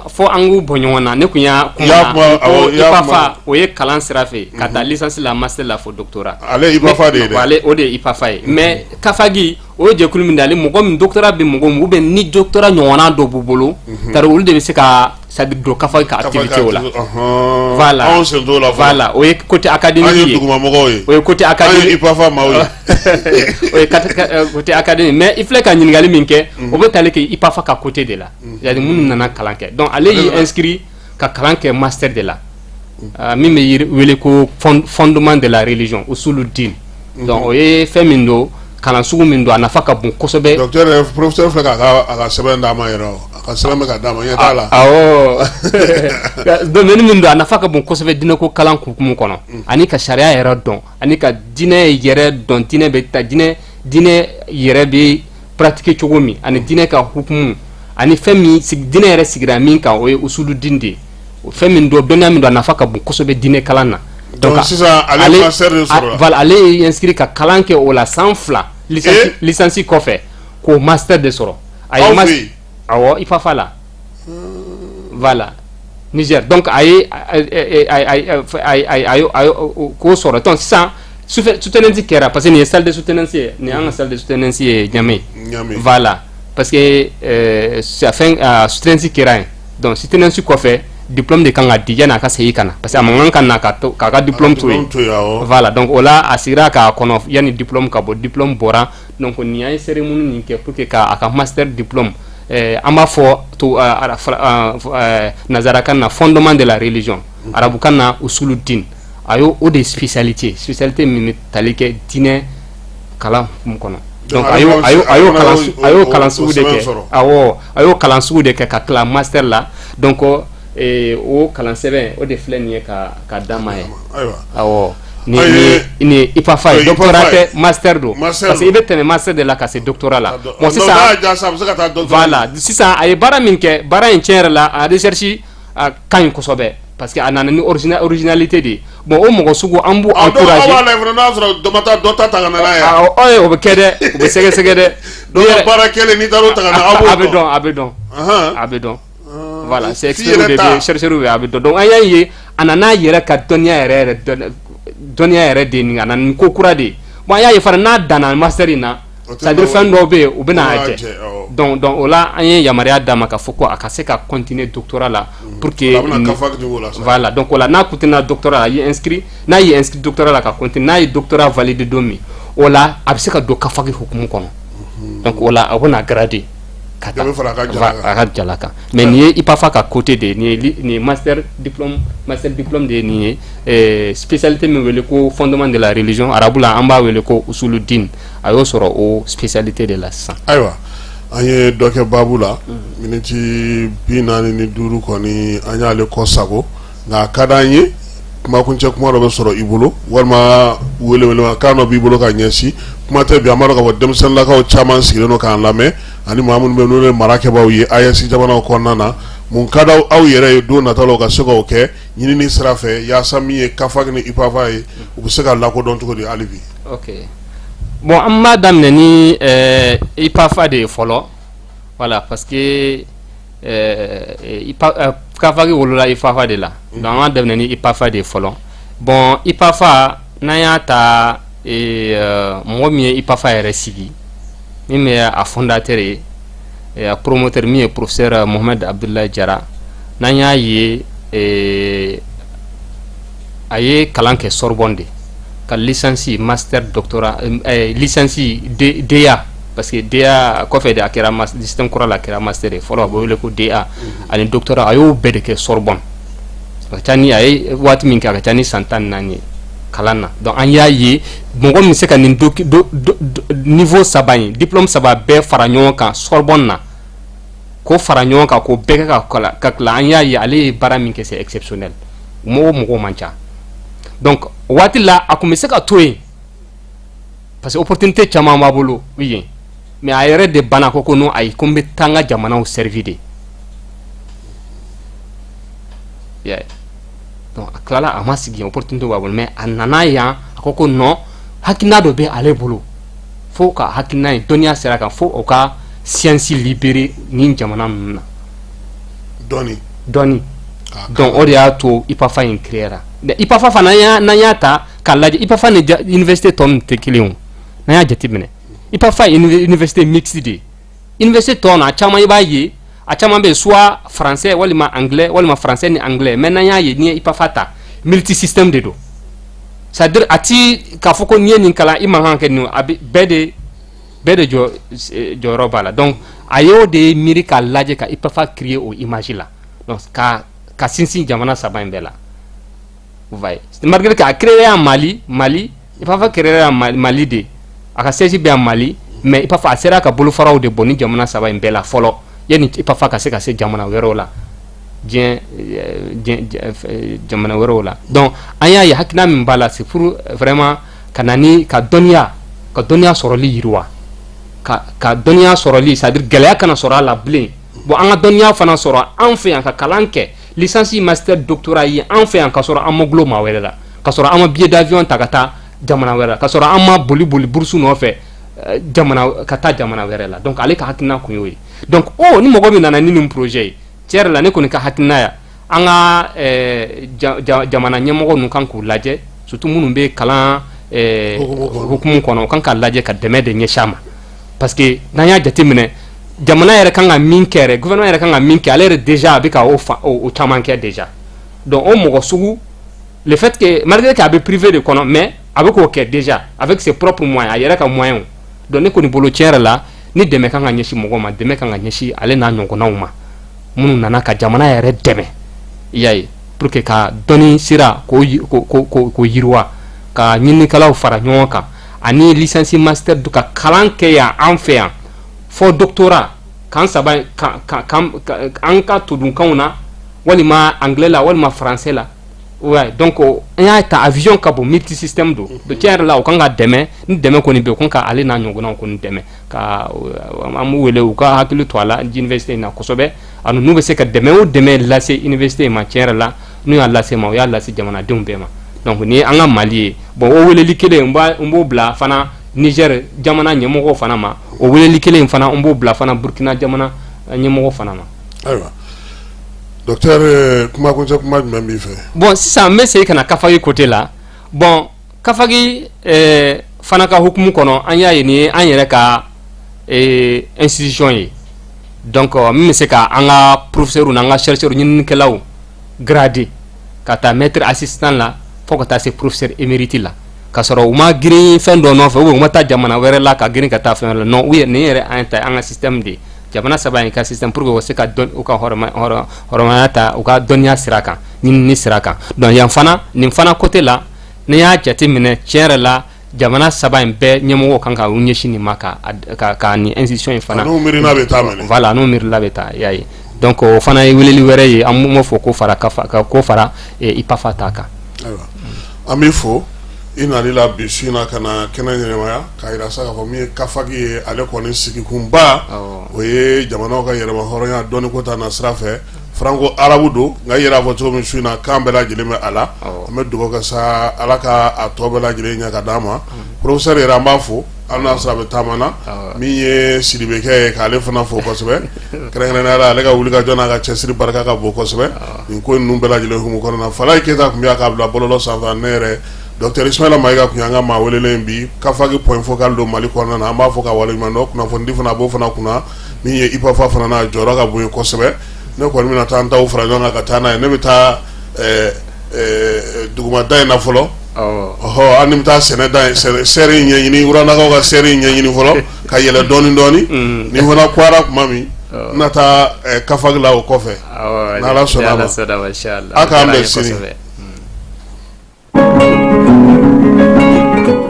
fo an k'u bɔ ɲɔgɔn na ne kun y'a kuma ipafa o ye kalan sira fɛ ka taa licence la master la fo doctorat ale ipafa de ye dɛ ale o de ye ipafa ye mais kafagi o ye jɛkulu min de ale mɔgɔ min doctorat bɛ mɔgɔ min ou bien ni doctorat ɲɔgɔnna dɔ b'u bolo tari olu de bɛ se ka c'est-à-dire do kafagi ka activité o la voilà voilà o ye côté académique ye o ye côté académique ipafa maaw ye o ye côté académique mais il filɛ ka ɲininkali min kɛ o bɛ tali kɛ ipafa ka côté de la c'est-à-dire minnu nana kalan kɛ donc ale y'i inscrit ka kalan kɛ master de la min bɛ wele ko fondement de la religion usulu din donc o ye fɛn min don kalan sugu min don a nafa ka bon kosɛbɛ. docteur professeur filɛ k'a ka sɛbɛn d'a ma yɛrɛ a ka sɛbɛn bɛ ka d'a ma ɲɛ t'a la. awɔ domaine min don a nafa ka bon kosɛbɛ diinɛko kalan hukumu kɔnɔ ani ka sariya yɛrɛ dɔn ani ka diinɛ yɛrɛ dɔn diinɛ bɛ ta diinɛ yɛrɛ bɛ pratiquer cogo min ani diinɛ ka hukumu ani fɛn min diinɛ yɛrɛ sigira min kan o ye usulu din de ye fɛn min don dɔnniya min don a nafa ka bon kosɛbɛ diinɛ kalan na. donc sisan ale master de sɔrɔ la. voilà ale ye inscrit ka kalan kɛ o la san 2 licence kɔfɛ k'o master de sɔrɔ. aw fɛ yen. awɔ ipafa la. voilà Niger donc a ye k'o sɔrɔ donc sisan soutenance kɛra parce que nin ye salle de soutenance ye nin y'an ka salle de soutenance ye Ɲame voilà parce que fɛn soutenance kɛra yen donc soutenance kɔfɛ diplôme de kan ka di yanni a ka segin ka na parce que a man kan na k'a ka diplôme to yen voilà donc o la a sigira k'a kɔnɔ yanni diplôme ka bɔ diplôme bɔra donc nin an ye cérémonie nin kɛ pour que k'a ka master diplôme an b'a fɔ to nazarakan na fondement de la religion arabukan na usulu din a y'o de spécialité min bɛ tali kɛ diinɛ kalan mun kɔnɔ donc a y'o kalan sugu de kɛ awɔ a y'o kalan sugu de kɛ ka tila master la donc o kalan sɛbɛn o de filɛ nin ye ka d'a ma ye awɔ ni ipafa ye doctorat tɛ master don parce que i bɛ tɛmɛ master de la ka se doctorat la bon sisan voilà sisan a ye baara min kɛ baara in tiɲɛ yɛrɛ la a recherche ka ɲi kosɛbɛ parce que a nana ni originalité de ye bon o mɔgɔ sugu an b'u encourager n'a sɔrɔ dɔ ta ka na n'a ye o bɛ kɛ dɛ o bɛ sɛgɛsɛgɛ dɛ baara kɛlen n'i taara o ta ka na a bɛ dɔn voilà c'est experts de chercheurs a bɛ dɔn donc an y'a ye a nana yɛrɛ ka dɔnniya yɛrɛ de nin a nana ni ko kura de ye bon an y'a ye fana n'a danna master in na c'est-à-dire fɛn dɔw bɛ yen u bɛ n'a jɛ donc o la an ye yamaruya d'a ma k'a fɔ ko a ka se ka continuer doctorat la pour que voilà donc o la n'a continué doctorat la a ye inscrit n'a ye inscrit doctorat la ka continuer n'a ye doctorat validé don min o la a bɛ se ka don kafagi hukumu kɔnɔ donc o la a bɛ na grader ka taa a ka jala kan mais nin ye ipafa ka côté de nin ye master diplôme de ye nin ye spécialité min wele ko fondement de la religion arabu la an b'a wele ko usulu din a y'o sɔrɔ o spécialité de la sisan. ayiwa an ye dɔ kɛ baabu la miniti 45 kɔni an y'ale kɔ sago nka a ka d'an ye kumakuncɛ kuma dɔ bɛ sɔrɔ i bolo walima welewelekan dɔ b'i bolo ka ɲɛsin kuma tɛ bi an b'a dɔn k'a fɔ denmisɛnninlakaw caman sigilen don k'an lamɛn ani maa minnu bɛ yen n'olu ye marakɛbaaw ye AES jamanaw kɔnɔna na mun ka d'aw yɛrɛ ye don nataw la u ka se k'o kɛ ɲinini sira fɛ yaasa min ye kafagi ni ipafa ye u bɛ se ka lakodɔn cogo di hali bi. ok bon an b'a daminɛ ni ipafa de ye fɔlɔ voilà parce que kafagi wolola ipafa de la donc an b'a daminɛ ni ipafa de ye fɔlɔ bon ipafa n'an y'a ta mɔgɔ min ye ipafa yɛrɛ sigi min bɛ a fondateur ye a promoteur min ye professeur Mohamed Abdoulaye Jara n'an y'a ye a ye kalan kɛ Sorbonne de ka licence master doctorat licence DA parce que DA kɔfɛ de a kɛra système kura la a kɛra master de fɔlɔ a bɛ wele ko DA ani doctorat a y'o bɛɛ de kɛ Sorbonne a ka ca ni a ye waati min kɛ a ka ca ni san 14 ye kalan na donc an y'a ye mɔgɔ min se ka nin niveau 3 in diplôme 3 bɛɛ fara ɲɔgɔn kan Sorbonne na k'o fara ɲɔgɔn kan k'o bɛɛ kɛ ka tila an y'a ye ale ye baara min kɛ c'est exceptionnel mɔgɔw man ca donc waati la a kun bɛ se ka to yen parce que opportunité caman b'a bolo yen mais a yɛrɛ de banna ko non ayi ko n bɛ taa n ka jamanaw servi de donc a tilala a ma sigi opportunité b'a bolo mais a nana yan a ko ko non hakilina dɔ bɛ ale bolo fo ka hakilina ye dɔnniya sera kan fo o ka science libéré ni jamana ninnu na dɔnni donc o de y'a to IPAFA in créera IPAFA fana n'an y'a ta k'a lajɛ IPAFA ni université tɔ ninnu tɛ kelen o n'an y'a jateminɛ IPAFA ye université mixte de ye université tɔ na a caman i b'a ye a caman bɛ soit français walima anglais walima français ni anglais mais n'an y'a ye n'i ye IPAFA ta multi système de don c'est à dire a ti k'a fɔ ko n'i ye nin kalan i man kan kɛ nin a bɛ bɛɛ de jɔyɔrɔ b'a la donc a y'o de miiri k'a lajɛ ka IPAFA créer o image la donc ka sinsin jamana saba in bɛɛ la vous voyez malgré que a créé en Mali IPAFA créé en Mali de a ka siège bɛ en Mali mais IPAFA a sera ka bolofaraw de bɔ ni jamana saba in bɛɛ la fɔlɔ yani IPAFA ka se ka se jamana wɛrɛw la jamana wɛrɛw la donc an y'a ye hakilina min b'a la c'est pour vraiment ka na ni ka dɔnniya sɔrɔli yiriwa ka dɔnniya sɔrɔli c'est à dire gɛlɛya kana sɔrɔ a la bilen bon an ka dɔnniya fana sɔrɔ an fɛ yan ka kalan kɛ licence master doctorat ye an fɛ yan ka sɔrɔ an ma gulo maa wɛrɛ la ka sɔrɔ an ma billet d'avion ta ka taa jamana wɛrɛ la ka sɔrɔ an ma boli bourse nɔfɛ ka taa jamana wɛrɛ la donc ale ka hakilina kun y'o ye donc ni mɔgɔ min nana ni nin projet ye tiɲɛ yɛrɛ la ne kɔni ka hakilina ya an ka jamana ɲɛmɔgɔ ninnu kan k'u lajɛ surtout minnu bɛ kalan hukumu kɔnɔ u kan k'a lajɛ ka dɛmɛ de ɲɛsin a ma parce que n'an y'a jateminɛ jamana yɛrɛ kan ka min kɛ yɛrɛ gouvernement yɛrɛ kan ka min kɛ ale yɛrɛ déjà a bɛ ka o caman kɛ déjà donc o mɔgɔ sugu le fait que malgré que a bɛ privé de kɔnɔ mais a bɛ k'o kɛ déjà avec ses propres moyens a yɛrɛ ka moyens donc ne kɔni bolo tiɲɛ yɛrɛ la ni dɛmɛ kan ka ɲɛsin mɔgɔw ma dɛmɛ kan ka ɲɛsin ale n'a ɲɔgɔnnaw ma minnu nana ka jamana yɛrɛ dɛmɛ i y'a ye pour que ka dɔnni sira k'o yiriwa ka ɲininikɛlaw fara ɲɔgɔn kan ani licence master ka kalan kɛ yan an fɛ yan fo doctorat kan saba an ka tudunkanw na walima anglais la walima français la ouais donc an y'a ta avion ka bon multi système do tiɲɛ yɛrɛ la o kan ka dɛmɛ ni dɛmɛ kɔni bɛ o kan ka ale n'a ɲɔgɔnnaw kɔni dɛmɛ ka an b'u wele u ka hakili to a la université in na kosɛbɛ ani n'u bɛ se ka dɛmɛ o dɛmɛ lase université in ma tiɲɛ yɛrɛ la n'u y'a lase ma o y'a lase jamanadenw bɛɛ ma donc ni an ka Mali ye bon o weleli kelen n b'o bila fana Niger jamana ɲɛmɔgɔw fana ma o weleli kelen fana n b'o bila fana Burkina jamana ɲɛmɔgɔw fana ma. Ayiwa docteur kuma kuncɛ kuma jumɛn b'i fɛ. bon sisan n bɛ segin ka na Kafagi côté la bon Kafagi fana ka hukumu kɔnɔ an y'a ye nin ye an yɛrɛ ka institution ye donc min bɛ se ka an ka professeur n'an ka chercheur ɲininikɛlaw gradé ka taa maître assistant la fo ka taa se professeur émérite la ka sɔrɔ u ma girin fɛn dɔ nɔfɛ u ma taa jamana wɛrɛ la ka girin ka taa fɛn wɛrɛ la non nin yɛrɛ an ta an ka système de jamana saba in ka système pour que u se ka u ka hɔrɔmaya ta u ka dɔnniya sira kan ɲinini sira kan donc yan fana nin fana côté la ni y'a jateminɛ tiɲɛ yɛrɛ la jamana saba in bɛɛ ɲɛmɔgɔw kan ka u ɲɛsin nin ma ka nin institution in fana n'u miirina bɛ taa mɛnɛ voilà n'u miirila bɛ taa y'a ye donc o fana ye weleli wɛrɛ ye an m'o fɔ ko fara IPAFA ta kan. ayiwa an b'i fo i nali la bi su in na ka na kɛnɛ ɲɛnɛmaya k'a yira sa k'a fɔ min ye Kafagi ye ale kɔni sigikunba o ye jamanaw ka yɛrɛma hɔrɔnya dɔnni ko ta na sira fɛ franco arabu don nka i yɛrɛ fɔ cogo min su in na k'an bɛɛ lajɛlen bɛ a la an bɛ dugawu kɛ sa ala ka a tɔ bɛɛ lajɛlen ɲɛ ka d'a ma professeur yɛrɛ an b'a fo hali n'a sɔrɔ a bɛ taama na min ye Sidibekɛ ye k'ale fana fo kosɛbɛ kɛrɛnkɛrɛnnenya la ale ka wulikajɔ n'a ka cɛsiri barika ka bon kosɛbɛ nin ko ninnu bɛɛ lajɛlen hukumu kɔnɔna na Falaye Keyita tun bɛ yan k'a bila bɔlɔlɔ sanfɛ ne yɛrɛ docteur Ismaila Mayiga kun y'an ka maa welelen bi Kafagi point focal don Mali kɔnɔna na an b'a fɔ ka waleɲuman dɔn kunnafoni di fana a b'o fana kunna min ye IPAFA fana n'a jɔyɔrɔ ka bon ye kosɛbɛ ne kɔni bɛna taa an taw fara ɲɔgɔn kan ka taa n'a ye ne bɛ taa dugumada in na fɔlɔ an ni bɛ taa sɛnɛ sɛri in ɲɛɲini Wuranakaw ka sɛri in ɲɛɲini fɔlɔ ka yɛlɛ dɔɔni dɔɔni ni fana kuyara tuma min n na taa Kafagi la o kɔfɛ n'Ala sɔnna ma a k'an bɛn sini.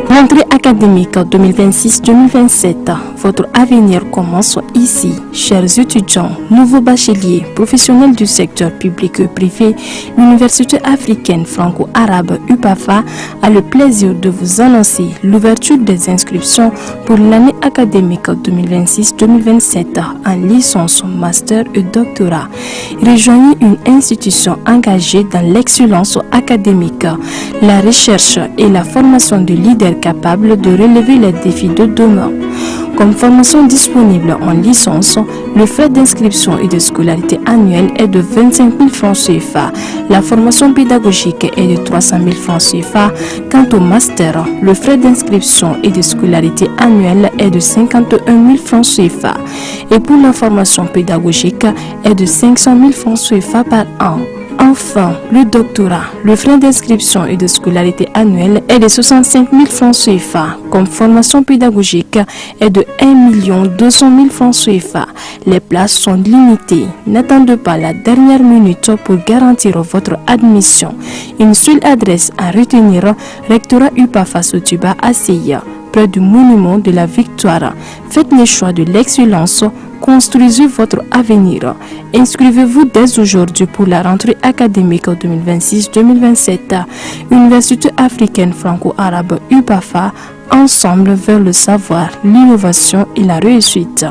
Rentrée académique 2026-2027. Votre avenir commence ici. Chers étudiants, nouveaux bacheliers, professionnels du secteur public et privé, l'Université africaine franco-arabe UPAFA a le plaisir de vous annoncer l'ouverture des inscriptions pour l'année académique 2026-2027 en licence, master et doctorat. Rejoignez une institution engagée dans l'excellence académique, la recherche et la formation de leaders capables de relever les défis de demain. Comme formation disponible en licence, le frais d'inscription et de scolarité annuelle est de 25 000 francs CFA. La formation pédagogique est de 300 000 francs CFA. Quant au master, le frais d'inscription et de scolarité annuelle est de 51 000 francs CFA. Et pour la formation pédagogique est de 500 000 francs CFA par an. Enfin, le doctorat, le frais d'inscription et de scolarité annuelle est de 65 000 francs CFA. Comme formation pédagogique est de 1 200 000 francs CFA. Les places sont limitées. N'attendez pas la dernière minute pour garantir votre admission. Une seule adresse à retenir, rectorat UPAFA Sotuba à Seya, près du monument de la Victoire. Faites le choix de l'excellence. Construisez votre avenir. Inscrivez-vous dès aujourd'hui pour la rentrée académique 2026-2027. Université africaine franco-arabe UPAFA, ensemble vers le savoir, l'innovation et la réussite.